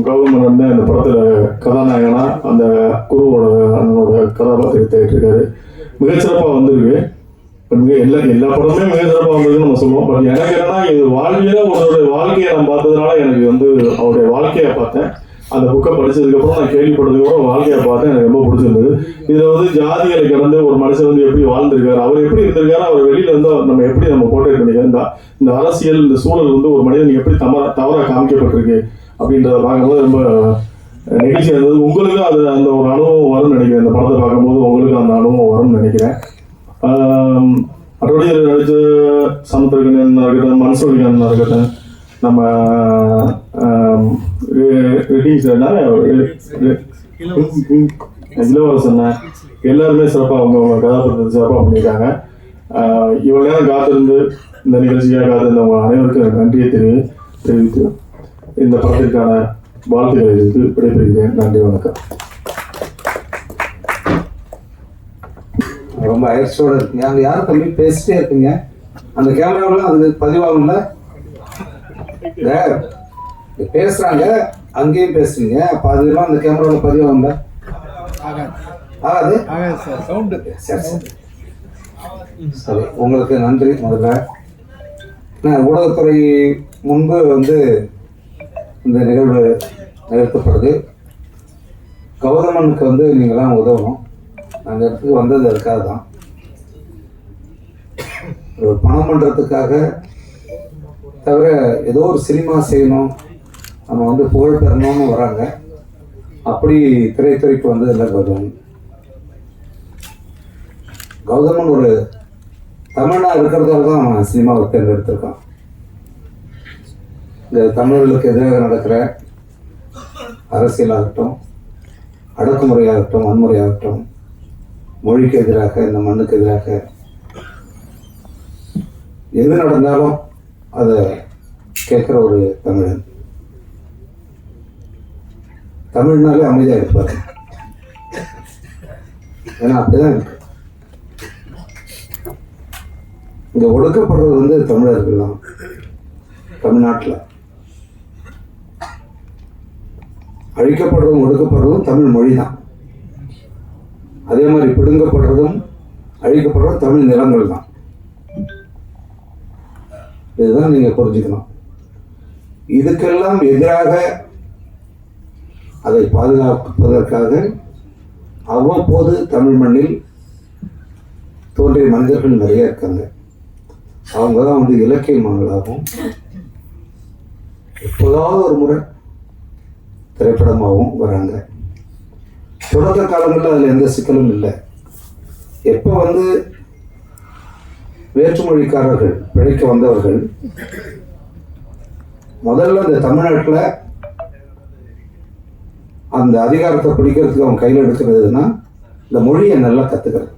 கௌதம் மேனன் தான் இந்த படத்தில் கதாநாயகனா அந்த குருவோட அண்ணனோட கதாபாத்திரத்தை இருக்காரு. மிகச்சிறப்பாக வந்திருக்கு. எல்லா படமே மிகச்சிறப்பாக வந்திருக்குன்னு நம்ம சொல்லுவோம். பட் எனக்கு என்னன்னா இது வாழ்க்கையில அவருடைய வாழ்க்கையை நான் பார்த்ததுனால எனக்கு வந்து அவருடைய வாழ்க்கையை பார்த்தேன். அந்த புக்கை படிச்சதுக்கப்புறம் நான் கேள்விப்பட்டதுக்கப்புறம் வாழ்க்கையை பார்த்தேன். எனக்கு ரொம்ப பிடிச்சிருந்தது. இதில் வந்து ஜாதிகளை கடந்து ஒரு மனுஷன் வந்து எப்படி வாழ்ந்திருக்காரு, அவர் எப்படி இருந்திருக்காரு, அவர் வெளியில வந்து நம்ம எப்படி நம்ம போர்ட்ரேட் பண்ணிக்கிறோம், இந்த அரசியல் இந்த சூழல் வந்து ஒரு மனிதன் எப்படி தவறாக காமிக்கப்பட்டிருக்கு அப்படின்றத பார்க்கும்போது ரொம்ப நிகழ்ச்சி இருந்தது. உங்களுக்கு அது அந்த ஒரு அனுபவம் வரும்னு நினைக்கிறேன். இந்த படத்தை பார்க்கும்போது உங்களுக்கு அந்த அனுபவம் வரும்னு நினைக்கிறேன். மற்றபடி நடிச்ச சமுத்திரகண்ணன் இருக்கட்டும், மன்சூரிகண்ணா இருக்கட்டும், நம்ம இளவரசன் எல்லாருமே சிறப்பாக அவங்க கதாபாத்திரத்தை சிறப்பாக பண்ணியிருக்காங்க. இவ்வளோ நேரம் காத்திருந்து இந்த நிகழ்ச்சியாக காத்திருந்தவங்க அனைவருக்கும் நன்றியை தெரிவித்து இந்த படத்திற்கான வாழ்த்துக்களை தெரிவித்து விடைபெறுகிறேன். நன்றி, வணக்கம். ரொம்ப அயற்சியோட இருக்குங்க. அங்கே யாரும் தம்பி பேசிட்டே இருக்குங்க. அந்த கேமராவில் அது பதிவாகும்ல, பேசுறாங்க அங்கேயும் பேசுறீங்க. அப்போ அதெல்லாம் அந்த கேமராவில் பதிவாகும்ல? ஆகாது. சரி, உங்களுக்கு நன்றி. முதல்ல நான் ஊடகத்துறை முன்பு வந்து இந்த நிகழ்வு நிகழ்த்தப்படுது. கௌதமனுக்கு வந்து நீங்களாம் உதவணும். அந்த இடத்துக்கு வந்தது அதுக்காக தான். ஒரு பணம் பண்ணுறதுக்காக தவிர ஏதோ ஒரு சினிமா செய்யணும், நம்ம வந்து புகழ் பெறணும்னு வராங்க. அப்படி திரைத்துறைக்கு வந்ததில்லை கௌதமன். கௌதமன் ஒரு தமிழனா இருக்கிறதால தான் அவன் சினிமாவை தேர்ந்தெடுத்திருக்கான். இந்த தமிழர்களுக்கு எதிராக நடக்கிற அரசியலாகட்டும், அடக்குமுறையாகட்டும், வன்முறையாகட்டும், மொழிக்கு எதிராக, இந்த மண்ணுக்கு எதிராக எது நடந்தாலும் அதை கேட்குற ஒரு தமிழன். தமிழ்னாலே அமைதியாக இருப்பார். ஏன்னா அப்படிதான் இருக்கு. இங்க ஒடுக்கப்படுறது வந்து தமிழர்கள் தான். தமிழ்நாட்டில் அழிக்கப்படுறதும் ஒடுக்கப்படுறதும் தமிழ் மொழி தான். அதே மாதிரி பிடுங்கப்படுறதும் அழிக்கப்படுறதும் தமிழ் நிலங்கள் தான். இதுதான் நீங்க புரிஞ்சுக்கணும். இதுக்கெல்லாம் எதிராக அதை பாதுகாப்பதற்காக அவ்வப்போது தமிழ் மண்ணில் தோன்றிய மனிதர்கள் நிறைய இருக்காங்க. அவங்க தான் வந்து இலக்கியமாகளாகவும் எப்போதாவது ஒரு முறை திரைப்படமாகவும் வராங்க. தொடக்க காலங்களில் அதில் எந்த சிக்கலும் இல்லை. எப்போ வந்து வேற்றுமொழிக்காரர்கள் பிழைக்க வந்தவர்கள் முதல்ல இந்த தமிழ்நாட்டில் அந்த அதிகாரத்தை பிடிக்கிறதுக்கு அவன் கையில் எடுக்கிறதுனா இந்த மொழியை நல்லா கற்றுக்கிறது.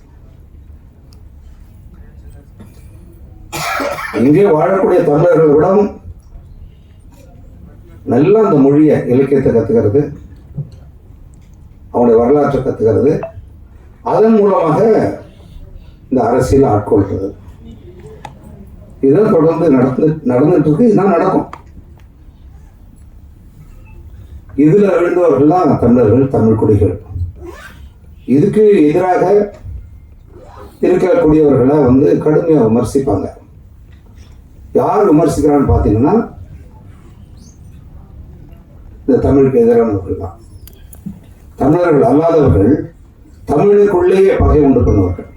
இங்கே வாழக்கூடிய தமிழர்களை விடவும் நல்லா அந்த மொழியை, இலக்கியத்தை கற்றுக்கிறது, அவனுடைய வரலாற்றை கற்றுக்கிறது, அதன் மூலமாக இந்த அரசியலை ஆட்கொள்கிறது. இதுதான் தொடர்ந்து நடந்துட்டு இருக்கு. இதுதான் நடக்கும். இதுல விழுந்தவர்கள் தான் தமிழர்கள், தமிழ் குடிகள். இதுக்கு எதிராக இருக்கக்கூடியவர்களை வந்து கடுமையாக விமர்சிப்பாங்க. யார் விமர்சிக்கிறான்னு பார்த்தீங்கன்னா இந்த தமிழுக்கு எதிரானவர்கள் தான். தமிழர்கள் அல்லாதவர்கள் தமிழுக்குள்ளேயே பகை உண்டு பண்ணுவார்கள்.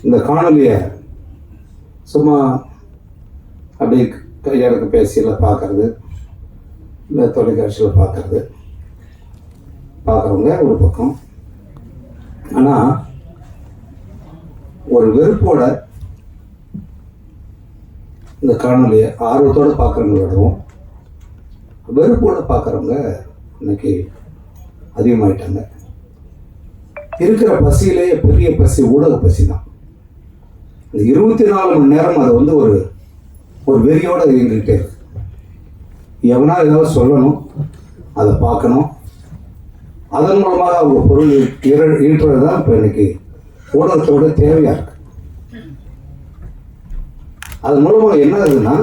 இந்த காணொலியை சும்மா அப்படியே கையாளுக்கு பேசியில் பார்க்கறது, இல்லை தொலைக்காட்சியில் பார்க்குறவங்க ஒரு பக்கம். ஆனால் ஒரு வெறுப்போட இந்த காணொலியை ஆர்வத்தோடு பார்க்குறவங்களோடவும் வெறுப்போடு பார்க்குறவங்க இன்னைக்கு அதிகமாயிட்டாங்க. இருக்கிற பசியிலேயே பெரிய பசி ஊடக பசி தான். இந்த 24 மணி நேரம் அது வந்து ஒரு வெறியோடு இயங்கிக்கிட்டே இருக்கு. எவனா ஏதாவது சொல்லணும், அதை பார்க்கணும், அதன் மூலமாக அவங்க பொருள் ஈட்டுறது தான் இப்போ இன்னைக்கு ஊடகத்தோட தேவையாக இருக்கு. அது மூலமாக என்ன ஆகுதுன்னா,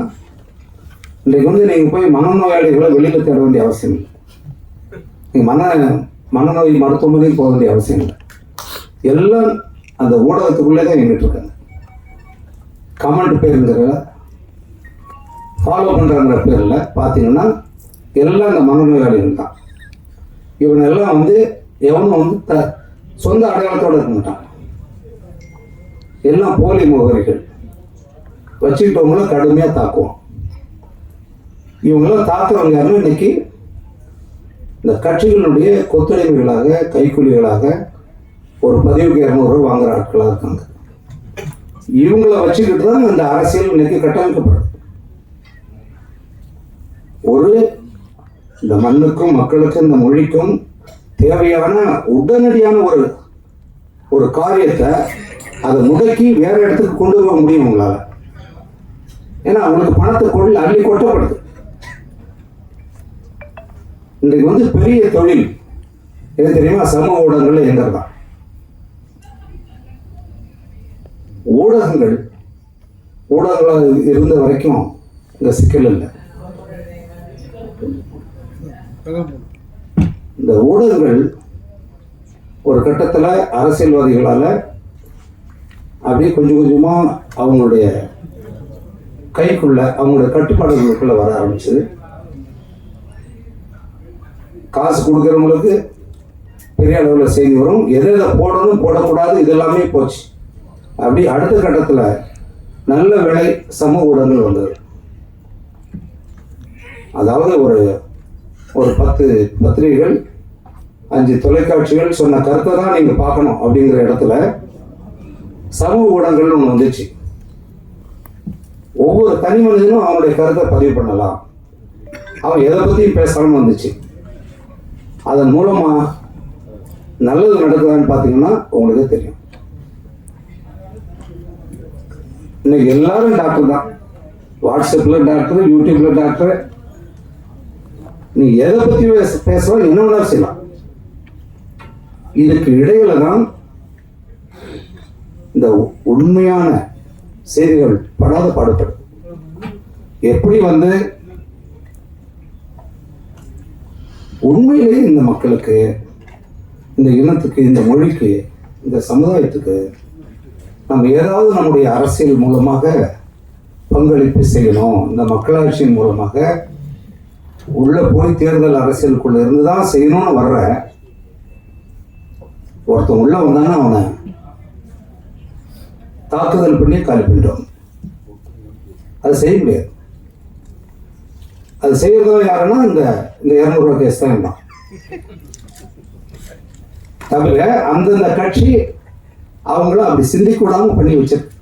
இன்றைக்கு வந்து நீங்கள் போய் மனநோயாளிகளை வெளியில் தேட வேண்டிய அவசியம் இல்லை. நீங்கள் மனநோய் மருத்துவமனைக்கு போக வேண்டிய அவசியம் இல்லை. எல்லாம் அந்த ஊடகத்துக்குள்ளே தான் எங்கிட்டு இருக்காங்க. கமெண்ட் பேருங்கிற ஃபாலோ பண்ணுறங்கிற பேரில் பார்த்தீங்கன்னா எல்லாம் இந்த மனநோயாளிகள் தான். இவனெல்லாம் வந்து எவனும் வந்து சொந்த அடையாளத்தோடு இருக்க மாட்டான். எல்லாம் போலி முகவரிகள் வச்சுக்கிட்டவங்கள கடுமையாக தாக்குவோம். இவங்களாம் தாக்குறவங்க யாருன்னா இன்னைக்கு இந்த கட்சிகளுடைய கொத்தடிமைகளாக கைக்கூலிகளாக ஒரு பதிவுக்கு 200 ரூபா வாங்குற ஆட்களாக இருக்காங்க. இவங்கள வச்சுக்கிட்டு தான் இந்த அரசியல் இன்னைக்கு கட்டமைக்கப்படுது. ஒரு இந்த மண்ணுக்கும் மக்களுக்கும் இந்த மொழிக்கும் தேவையான உடனடியான ஒரு காரியத்தை அதை முடக்கி வேற இடத்துக்கு கொண்டு போக முடியும் உங்களால. ஏன்னா அவங்களுக்கு பணத்தை அள்ளி கொட்டப்படுது. இன்றைக்கு வந்து பெரிய தொழில் எது தெரியுமா? சமூக ஊடகங்கள் இயங்குறதுதான். ஊடகங்களாக இருந்த வரைக்கும் இந்த சிக்கல் இல்லை. இந்த ஊடகங்கள் ஒரு கட்டத்தில் அரசியல்வாதிகளால் அப்படியே கொஞ்சம் கொஞ்சமாக அவங்களுடைய கைக்குள்ள அவங்களுடைய கட்டுப்பாடுகளுக்குள்ள வர ஆரம்பிச்சது. காசு கொடுக்குறவங்களுக்கு பெரிய அளவில் செய்தி வரும். எதை போடணும் போடக்கூடாது இதெல்லாமே போச்சு. அப்படி அடுத்த கட்டத்தில் நல்ல விலை சமூக ஊடகங்கள் வந்தது. அதாவது ஒரு 10 பத்திரிகைகள் 5 தொலைக்காட்சிகள் சொன்ன கருத்தை தான் நீங்கள் பார்க்கணும் அப்படிங்கிற இடத்துல சமூக ஊடகங்கள் ஒன்று வந்துச்சு. ஒவ்வொரு தனி மனிதனும் அவனுடைய கருத்தை பதிவு பண்ணலாம், அவன் எதை பற்றியும் பேசலாம்னு வந்துச்சு. அதன் மூலமா நல்லது நடக்குதான்னு பார்த்தீங்கன்னா உங்களுக்கு தெரியும். இன்னைக்கு எல்லாரும் டாக்டர் தான். வாட்ஸ்அப்ல டாக்டர், யூடியூப்ல டாக்டர். நீ எதை பத்தி பேசலாம், என்ன வேணாலும் செய்யலாம். இதுக்கு இடையில தான் இந்த உண்மையான செய்திகள் படாத பாடுபடும். எப்படி வந்து உண்மையிலேயே இந்த மக்களுக்கு, இந்த இனத்துக்கு, இந்த மொழிக்கு, இந்த சமுதாயத்துக்கு நம்ம ஏதாவது நம்முடைய அரசியல் மூலமாக பங்களிப்பு செய்யணும், இந்த மக்களாட்சியின் மூலமாக உள்ள போய் தேர்தல் அரசியலுக்குள்ள இருந்துதான் செய்யணும்னு வர்ற ஒருத்தன் உள்ள வந்தானா அவனை தாக்குதல் பண்ணி காலி பண்ணிட்டோம். அது செய்ய முடியாது. அது செய்யறதோ யாருன்னா இந்த 200 ரூபாய் கேஸ் தான் இருந்தான். தவிர அந்தந்த கட்சி அவங்கள அப்படி சிந்திக்க விடாம பண்ணி வச்சிருக்கு.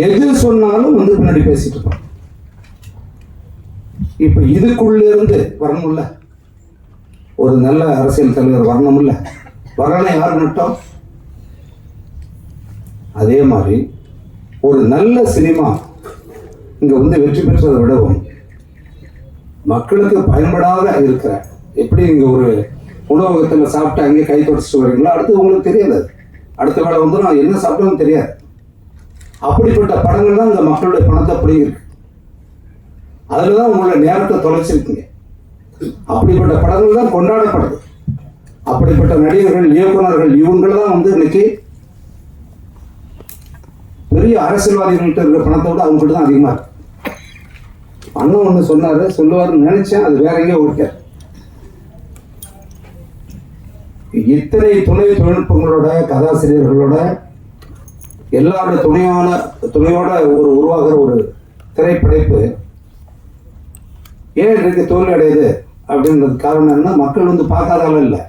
எது சொன்னாலும் வந்து பின்னாடி பேசிட்டு இருப்பான். இப்ப இதுக்குள்ள இருந்து வரணும்ல, ஒரு நல்ல அரசியல் தலைவர் வரணும்ல. வரணும் யார் நட்டோம்? அதே மாதிரி ஒரு நல்ல சினிமா இங்க வந்து வெற்றி பெற்றதை விடவும் மக்களுக்கு பயன்படாத இருக்கிற, எப்படி நீங்க ஒரு உணவகத்தில் சாப்பிட்டு அங்கே கை தொடச்சிட்டு வரீங்களோ அடுத்து உங்களுக்கு தெரியாது. அடுத்த வேலை வந்து நான் என்ன சாப்பிட்டோன்னு தெரியாது. அப்படிப்பட்ட படங்கள் தான் இந்த மக்களுடைய பணத்தை அப்படி இருக்கு. அதில் தான் உங்களோட நேரத்தை தொலைச்சிருக்கீங்க. அப்படிப்பட்ட படங்கள் தான் கொண்டாடப்படுது. அப்படிப்பட்ட நடிகர்கள், இயக்குநர்கள் இவங்களை தான் வந்து இன்னைக்கு பெரிய அரசியல்வாதிகள்கிட்ட இருக்கிற பணத்தை விட அவங்ககிட்ட தான் அதிகமாக இருக்கு. அண்ணன் ஒன்று சொன்னாரு, சொல்லுவாருன்னு நினைச்சேன், அது வேற எங்கேயோ ஓட்டார். இத்தனை துணை தொழில்நுட்பங்களோட, கதாசிரியர்களோட, எல்லாரோட துணையோட உருவாகிற ஒரு திரைப்படைப்பு ஏன் இன்றைக்கு தோல்வி அடையுது அப்படின்றது காரணம் என்ன? மக்கள் வந்து பார்க்காதால இல்லை,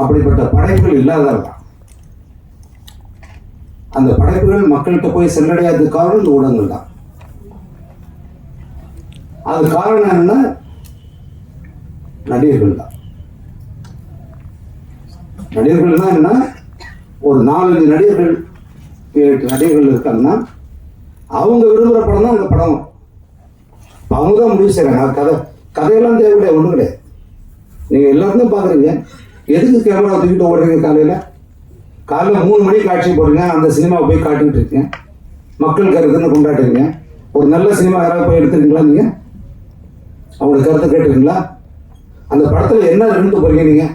அப்படிப்பட்ட படைப்புகள் இல்லாதால் தான். அந்த படைப்புகள் மக்கள்கிட்ட போய் சென்றடையாதது காரணம் இந்த ஊடகங்கள் தான். அது காரணம் என்ன? நடிகர்கள் தான். நடிகர்கள் தான் என்ன, ஒரு 4-5 நடிகர்கள் 7 நடிகர்கள் இருக்காங்கன்னா அவங்க விரும்புகிற படம் தான் அந்த படம். அவங்க தான் முடிவு செய்யறாங்க. கதையெல்லாம் தேவையில்லை, ஒன்றும் கிடையாது. நீங்கள் எல்லாத்தையும் பார்க்குறீங்க. எதுக்கு கேமரா தூக்கிட்டு ஓடுறீங்க? காலையில் 3 மணிக்கு காட்சி போடுறீங்க, அந்த சினிமாவை போய் காட்டிக்கிட்டு இருக்கீங்க, மக்கள் கருத்துன்னு கொண்டாடுறீங்க. ஒரு நல்ல சினிமா யாராவது போய் எடுத்துருக்கீங்களா? நீங்கள் அவங்களுக்கு கருத்தை கேட்டுருக்கீங்களா? அந்த படத்தில் என்ன இருந்து போறீங்க நீங்கள்?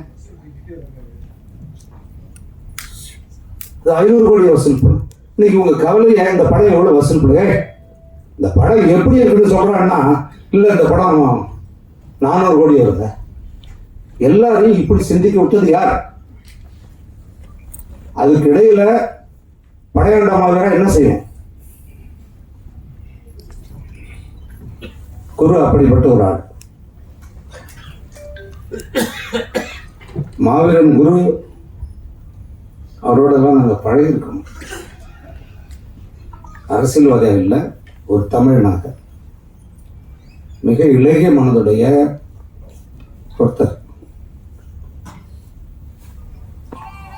500 கோடி வசூல் பண்ணும். இன்னைக்கு உங்க கவலை ஏன் இந்த படம் எவ்வளவு வசூல் பண்ணுங்க? இந்த படம் எப்படி இருக்குன்னு சொல்றான்னா, இல்லை இந்த படம் 400 கோடி வருங்க. எல்லாரையும் இப்படி சிந்திக்க விட்டது யார்? அதுக்கு இடையில படையாண்டமாக என்ன செய்யும்? குரு அப்படிப்பட்ட ஒரு ஆள். மாவீரன் குரு அவரோடலாம் நாங்கள் பழகிருக்கோம். அரசியல்வாதியாக இல்லை, ஒரு தமிழனாக மிக இளைய மனதுடைய ஒருத்தர்.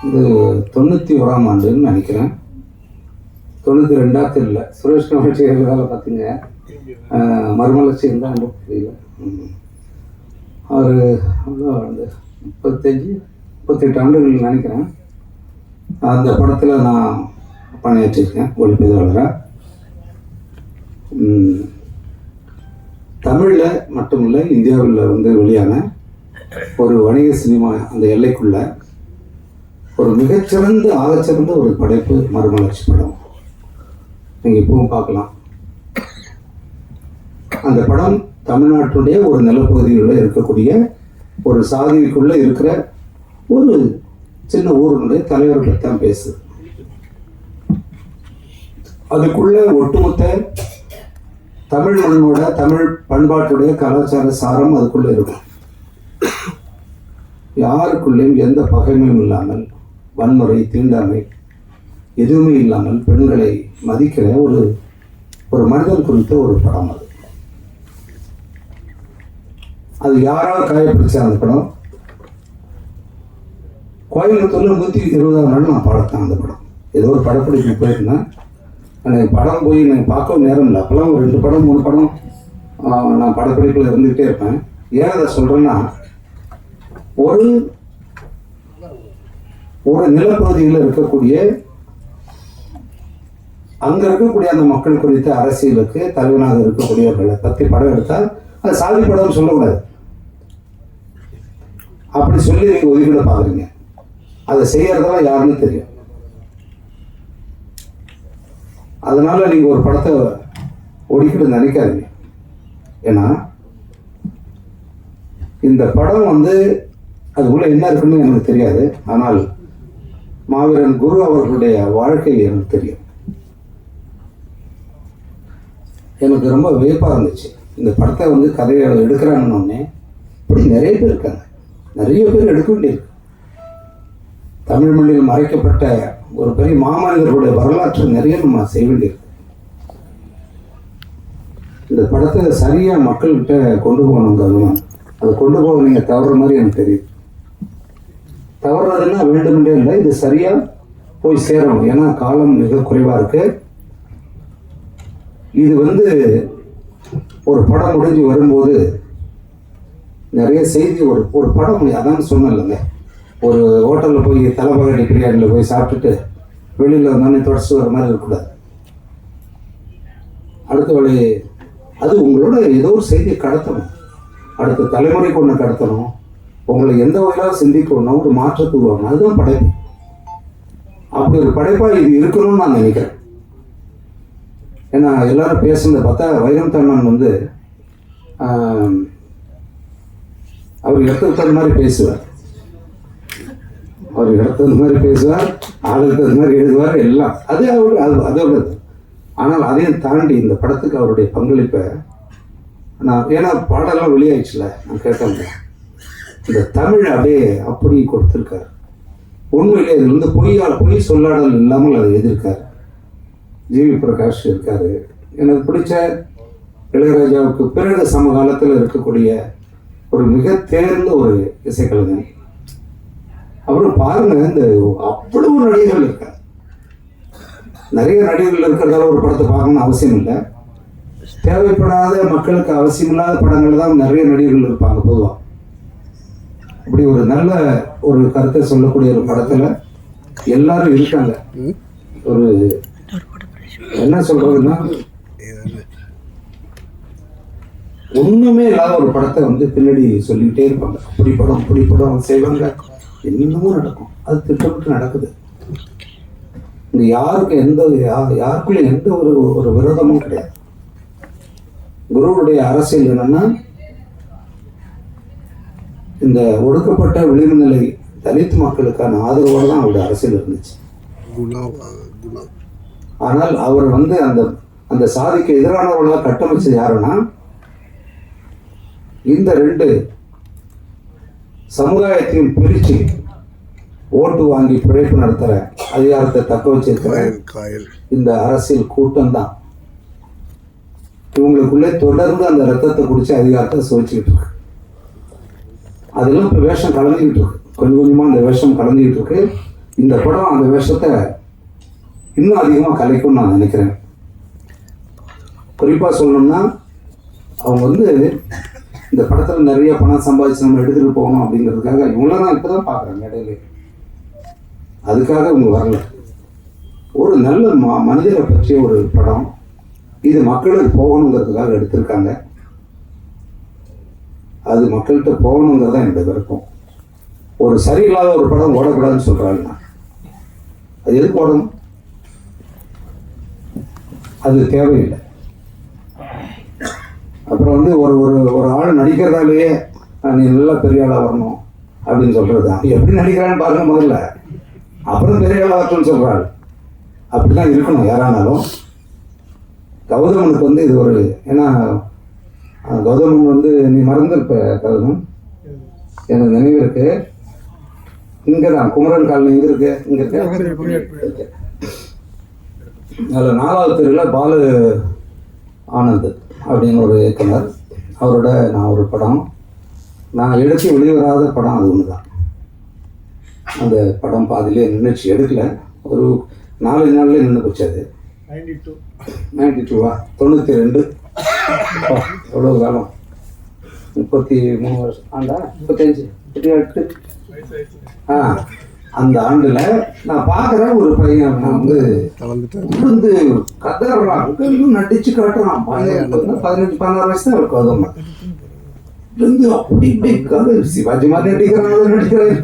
இது 91ஆம் ஆண்டுன்னு நினைக்கிறேன், 92ஆ தெரியல. சுரேஷ் கமிட்டி வேலை பார்த்துங்க, மறுமலர்ச்சி இருந்தால் தெரியல. அவர் வந்து 35-38 ஆண்டுகள் நினைக்கிறேன். அந்த படத்தில் நான் பணியாற்றிருக்கேன் ஒளிப்பதிவாளராக. தமிழில் மட்டுமில்லை, இந்தியாவில் வந்து வெளியான ஒரு வணிக சினிமா அந்த எல்லைக்குள்ள ஒரு மிகச்சிறந்த ஆகச்சிறந்த ஒரு படைப்பு மறுமலர்ச்சி படம். நீங்கள் இப்பவும் பார்க்கலாம். அந்த படம் தமிழ்நாட்டுடைய ஒரு நிலப்பகுதியில் இருக்கக்கூடிய ஒரு சாதிக்குள்ளே இருக்கிற ஒரு சின்ன ஊருடைய தலைவரை பற்றி தான் பேசுது. அதுக்குள்ள ஒட்டுமொத்த தமிழ் மண்ணோட தமிழ் பண்பாட்டுடைய கலாச்சார சாரம் அதுக்குள்ள இருக்கும். யாருக்குள்ளேயும் எந்த பகைமையும் இல்லாமல், வன்முறை, தீண்டாமை எதுவுமே இல்லாமல் பெண்களை மதிக்கிற ஒரு மனிதன் குறித்த ஒரு படம் அது. அது யாராவது காயப்பிடிச்ச அந்த படம் கோயம்புத்தூர்ல 120ஆம் நாள் நான் பாடத்தேன். அந்த படம் ஏதோ ஒரு படப்பிடிப்பு போயிருந்தேன். எனக்கு படம் போய் எனக்கு பார்க்கவும் நேரம் இல்லை. அப்போல்லாம் ஒரு 2 படம் 3 படம் நான் படப்பிடிப்பில் இருந்துகிட்டே இருப்பேன். ஏன் அதை சொல்கிறேன்னா, ஒரு நிலப்பகுதியில் இருக்கக்கூடிய அங்கே இருக்கக்கூடிய அந்த மக்கள் குறித்த அரசியலுக்கு தலைவனாக இருக்கக்கூடியவர்களை பற்றி படம் எடுத்தால் அது சாதி படம் சொல்லக்கூடாது. அப்படி சொல்லி நீங்கள் ஒதுக்கிட பார்க்குறீங்க. அதை செய்யறதெல்லாம் யாருன்னு தெரியும். அதனால நீங்கள் ஒரு படத்தை ஒதுக்கிட்டு நினைக்காதீங்க. ஏன்னா இந்த படம் வந்து அதுக்குள்ள என்ன இருக்குன்னு எனக்கு தெரியாது. ஆனால் மாவீரன் குரு அவர்களுடைய வாழ்க்கை எனக்கு தெரியும். எனக்கு ரொம்ப வியப்பாக இருந்துச்சு. இந்த படத்தை வந்து கதையை எடுக்கிறாங்கன்னொடனே இப்படி நிறைய பேர் இருக்காங்க, நிறைய பேர் எடுக்க வேண்டியிருக்கு. தமிழ் மண்ணில் மறைக்கப்பட்ட ஒரு பெரிய மாமனிதர்களுடைய வரலாற்று நிறைய நம்ம செய்ய வேண்டியிருக்கு. இந்த படத்தை சரியாக மக்கள்கிட்ட கொண்டு போகணுங்கிறது, அதை கொண்டு போக நீங்கள் தவறுற மாதிரி எனக்கு தெரியும். தவறுறதுன்னா வேண்டுமென்றே இல்லை, இது சரியாக போய் சேரணும். ஏன்னா காலம் மிக குறைவாக இருக்கு. இது வந்து ஒரு படம் முடிஞ்சு வரும்போது நிறைய செய்தி ஒரு படம் அதான் சொன்னேன்லங்க, ஒரு ஹோட்டலில் போய் தலைப்பகடி பிரியாணியில் போய் சாப்பிட்டுட்டு வெளியில் வந்தோடனே தொடச்சி வர மாதிரி இருக்கக்கூடாது. அடுத்த வழி அது உங்களோட ஏதோ ஒரு செய்தியை கடத்தணும், அடுத்த தலைமுறைக்கு ஒன்று கடத்தணும், உங்களை எந்த வகையிலாவது சிந்திக்கணும், ஒரு மாற்றத்தை உருவாக்கணும். அதுதான் படைப்பு. அப்படி ஒரு படைப்பாக இது இருக்கணும்னு நான் நினைக்கிறேன். ஏன்னா எல்லாரும் பேசுனதை பார்த்தா வைரம் தண்ணன் வந்து அவர் இடத்துக்கு தகுந்த மாதிரி பேசுவார், அவர் இடத்துக்கு தகுந்த மாதிரி பேசுவார், ஆளுக்கு தகுந்த மாதிரி எழுதுவார், எல்லாம் அது அதோட. ஆனால் அதையும் தாண்டி இந்த படத்துக்கு அவருடைய பங்களிப்பை நான், ஏன்னா பாடலாம் வெளியாயிடுச்சுல, நான் கேட்டேன், இந்த தமிழ் அப்படியே அப்படி கொடுத்துருக்காரு. உண்மையிலே இது வந்து பொய் சொல்லாடல் இல்லாமல் அதை எதிர்க்காரு. ஜிவி பிரகாஷ் இருக்காரு. எனக்கு பிடிச்ச இளையராஜாவுக்கு பிறகு சமகாலத்தில் இருக்கக்கூடிய ஒரு மிக தேர்ந்த ஒரு இசைக்கலைஞர். அப்புறம் பாருங்க, இந்த அவ்வளவு நடிகர்கள் இருக்காங்க. நிறைய நடிகர்கள் இருக்கிறதால ஒரு படத்தை பார்க்கணும்னு அவசியம் இல்லை. தேவைப்படாத மக்களுக்கு அவசியம் இல்லாத படங்கள் தான் நிறைய நடிகர்கள் இருப்பாங்க பொதுவாக. இப்படி ஒரு நல்ல ஒரு கருத்தை சொல்லக்கூடிய ஒரு படத்துல எல்லாரும் இருக்காங்க. ஒரு என்ன சொல்றதுன்னா, ஒண்ணுமே இல்லாத ஒரு படத்தை வந்து பின்னாடி சொல்லிக்கிட்டே இருப்பாங்க. அப்படி படம் செய்வாங்க, என்னென்னமோ நடக்கும். அது திட்டமிட்டு நடக்குது. இங்க யாருக்குள்ள எந்த ஒரு விரோதமும் கிடையாது. குருவுடைய அரசியல் என்னன்னா, இந்த ஒடுக்கப்பட்ட விளிம்புநிலை தலித் மக்களுக்கான ஆதரவோடு தான் அவருடைய அரசியல் இருந்துச்சு. ஆனால் அவர் வந்து அந்த சாதிக்கு எதிரானவர்களாக கட்டமைச்சது யாருன்னா, இந்த 2 சமுதாயத்தையும் பிரிச்சு ஓட்டு வாங்கி பிழைப்பு நடத்துற அதிகாரத்தை தக்க வச்சிருக்கிற இந்த அரசியல் கூட்டம் தான் இவங்களுக்குள்ளே தொடர்ந்து அந்த ரத்தத்தை குடிச்சு அதிகாரத்தை சுவைச்சுக்கிட்டு இருக்கு. அதெல்லாம் இப்போ வேஷம் கலந்துக்கிட்டு இருக்கு. கொஞ்சம் கொஞ்சமாக அந்த வேஷம் கலந்துக்கிட்டு இருக்கு. இந்த படம் அந்த வேஷத்தை இன்னும் அதிகமாக கலைக்கும்னு நான் நினைக்கிறேன். குறிப்பாக சொல்லணும்னா, அவங்க வந்து இந்த படத்தில் நிறைய பணம் சம்பாதிச்சு நம்ம எடுத்துகிட்டு போகணும் அப்படிங்கிறதுக்காக இவங்கள நான் இப்போ தான் பார்க்குறேன் இடையில. அதுக்காக இவங்க வரல. ஒரு நல்ல மனிதரை பற்றிய ஒரு படம் இது மக்களுக்கு போகணுங்கிறதுக்காக எடுத்திருக்காங்க. அது மக்கள்கிட்ட போகணுங்கிறதா என்னோட விருப்பம். ஒரு சரியில்லாத ஒரு படம் ஓடக்கூடாதுன்னு சொல்றாங்க. அது எதுக்கு ஓடணும்? அது தேவையில்லை. அப்புறம் வந்து ஒரு ஆள் நடிக்கிறதாலேயே நீ நல்லா பெரிய ஆளாக வரணும் அப்படின்னு சொல்றது. எப்படி நடிக்கிறான்னு பாருங்க முதல்ல, அப்புறம் பெரிய ஆளாக வரணும்னு சொல்றாள். அப்படிதான் இருக்கணும் யாரானாலும். கௌதமனுக்கு வந்து இது ஒரு, ஏன்னா கௌதமன் வந்து நீ மறந்துருப்ப கௌதமன், எனக்கு நினைவு இருக்கு. இங்கே தான் குமரன் காலனி இங்கே இருக்கு, இங்கே இருக்கு. அதில் 4வது தெருவில் பாலு ஆனந்த் அப்படின்னு ஒரு இயக்குனர், அவரோட நான் ஒரு படம் நான் எடுத்து வெளிவராத படம் அது ஒன்று தான். அந்த படம் பாதிலே நின்றுச்சு, எடுக்கல. ஒரு 4 நாள்லேயே நின்று போச்சு. அது 92வா 92 எவ்வளோ காலம், 33 வருஷம் ஆண்டா, 35 38 அந்த ஆண்டுல நான் பார்க்குறேன் ஒரு பையன் வந்து விழுந்து கதறான், நடிச்சு காட்டுறான். 15-16 வயசு தான் இருக்கும். அதுவும் விழுந்து அப்படி இப்படி கதை சிவாஜி மாதிரி நடிக்கிறான்,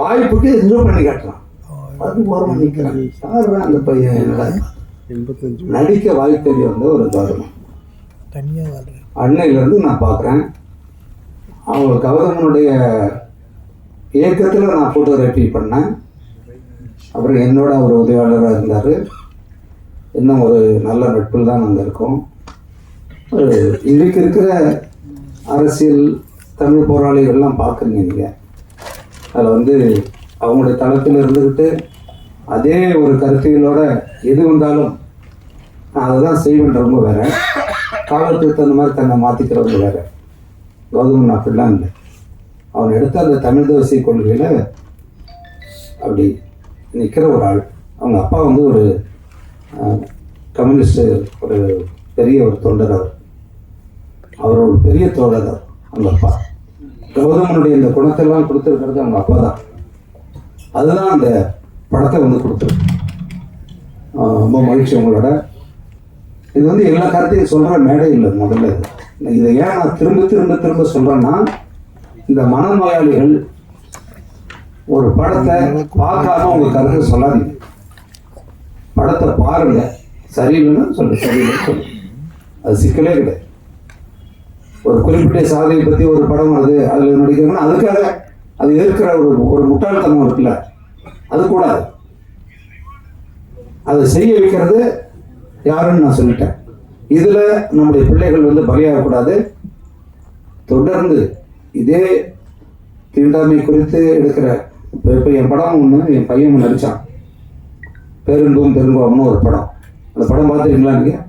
வாய்ப்புக்கு என்ஜாய் பண்ணி காட்டுறான். அது ஓரமாக நிற்கிறான். யாருதான் அந்த பையன்? என்னடா நடிக்க வாய்ப்பு தெரிய வந்த ஒரு கௌதமன். அன்னையிலேருந்து நான் பார்க்குறேன். அவங்க கௌதமனுடைய இயக்கத்தில் நான் ஃபோட்டோகிராஃபி பண்ணேன். அப்புறம் என்னோட அவர் உதவியாளராக இருந்தார். இன்னும் ஒரு நல்ல நட்பில் தான் நாங்கள் இருக்கோம். இன்றைக்கு இருக்கிற அரசியல் தமிழ் போராளிகள்லாம் பார்க்குறீங்க நீங்கள். அதில் வந்து அவங்களுடைய தளத்தில் இருந்துக்கிட்டு அதே ஒரு கருத்தியலோட எது வந்தாலும் நான் அதை தான் செய்வேன்றவங்க வேறு, காலத்துக்கு தகுந்த மாதிரி தன்னை மாற்றிக்கிறவங்க வேறு. கௌதமன் அப்படிலாம் இல்லை. அவன் எடுத்த அந்த தமிழ் தேசிய கொள்கையில் அப்படி நிற்கிற ஒரு ஆள். அவங்க அப்பா வந்து ஒரு கம்யூனிஸ்ட், ஒரு பெரிய ஒரு தொண்டர். அவர் ஒரு பெரிய தோழர். அவங்க அப்பா கௌதமனுடைய இந்த குணத்தெல்லாம் கொடுத்துருக்கிறது அவங்க அப்பா தான். அதுதான் அந்த படத்தை வந்து கொடுத்துருக்கு. ரொம்ப மகிழ்ச்சி உங்களோட. இது வந்து எல்லா கருத்தையும் சொல்கிற மேடை இல்லை. முதல்ல இதை ஏன் நான் திரும்ப திரும்ப திரும்ப சொல்கிறேன்னா, இந்த மனநோயாளிகள் ஒரு படத்தை பார்க்காம உங்க கருத்தை சொல்லாதீங்க. படத்தை பாருங்க, சரியில்லைன்னா சொல்லு, சரியில்லைன்னு சொல்லு. அது சிக்கலே கிடையாது. ஒரு குறிப்பிட்ட சாதியை பற்றி ஒரு படம் வருது, அதில் நடிக்கிறதுன்னா அதுக்காக அது இருக்கிற ஒரு முட்டாள்தனம் இருக்குல்ல, அது கூடாது. அதை செய்ய வைக்கிறது யாருன்னு நான் சொல்லிட்டேன். இதில் நம்முடைய பிள்ளைகள் வந்து பலியாகக்கூடாது. தொடர்ந்து இதே தீண்டாமை குறித்து எடுக்கிற இப்போ என் படம் ஒன்று என் பையன் நடித்தான், பேருந்தும் பெருங்கோவம்னு ஒரு படம். அந்த படம் பார்த்துருக்கீங்களா நீங்கள்?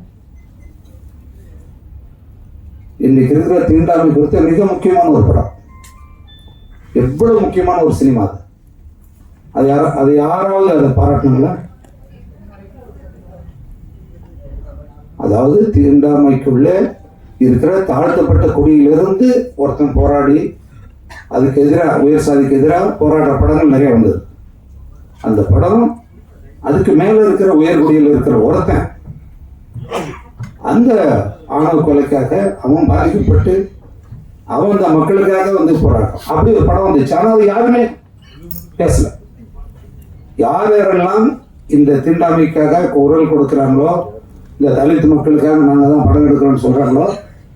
இன்னைக்கு இருக்கிற தீண்டாமை குறித்து மிக முக்கியமான ஒரு படம். எவ்வளவு முக்கியமான ஒரு சினிமா அது யாராவது அதை பாராட்டணுங்களா? அதாவது தீண்டாமைக்குள்ளே இருக்கிற தாழ்த்தப்பட்ட குடியிலிருந்து ஒருத்தன் போராடி அதுக்கு எதிராக உயர் சாதிக்கு எதிராக போராட்ட படங்கள் நிறைய வந்தது. அந்த படம் அதுக்கு மேல இருக்கிற உயர்குடியில் இருக்கிற ஒருத்தன் அந்த ஆணவ கொலைக்காக அவன் பாதிக்கப்பட்டு அவன் அந்த மக்களுக்காக வந்து போராட்டம் அப்படி ஒரு படம் வந்துச்சு. ஆனால் அது யாருமே பேசல. யார் யாரெல்லாம் இந்த தீண்டாமைக்காக குரல் கொடுக்குறாங்களோ, இந்த தலித் மக்களுக்காக நாங்கள் தான் படம் எடுக்கிறோம்னு சொல்றாங்களோ,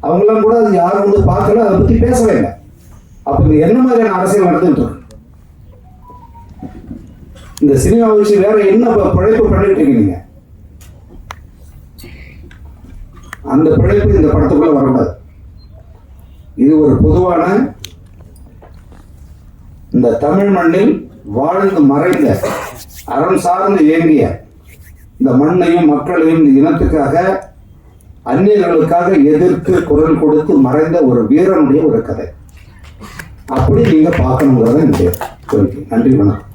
அவங்களாம் கூட அது யாரும் வந்து பார்க்கல, அதை பற்றி பேசவே இல்லை. அப்போ இது என்ன மாதிரியான அரசியல் நடந்துட்டு இருக்கு? இந்த சினிமா வச்சு வேற என்ன பிழைப்பு பண்ணிட்டு இருக்கீங்க? அந்த பிழைப்பு இந்த படத்துக்குள்ள வரக்கூடாது. இது ஒரு பொதுவான இந்த தமிழ் மண்ணில் வாழ்ந்து மறைந்த அறம் சார்ந்து இயங்கிய இந்த மண்ணையும் மக்களையும் இந்த இனத்துக்காக அந்நியர்களுக்காக எதிர்த்து குரல் கொடுத்து மறைந்த ஒரு வீரனுடைய ஒரு கதை. அப்படி நீங்க பார்க்கணுங்கிறத என்னுடைய கோரிக்கை. நன்றி, வணக்கம்.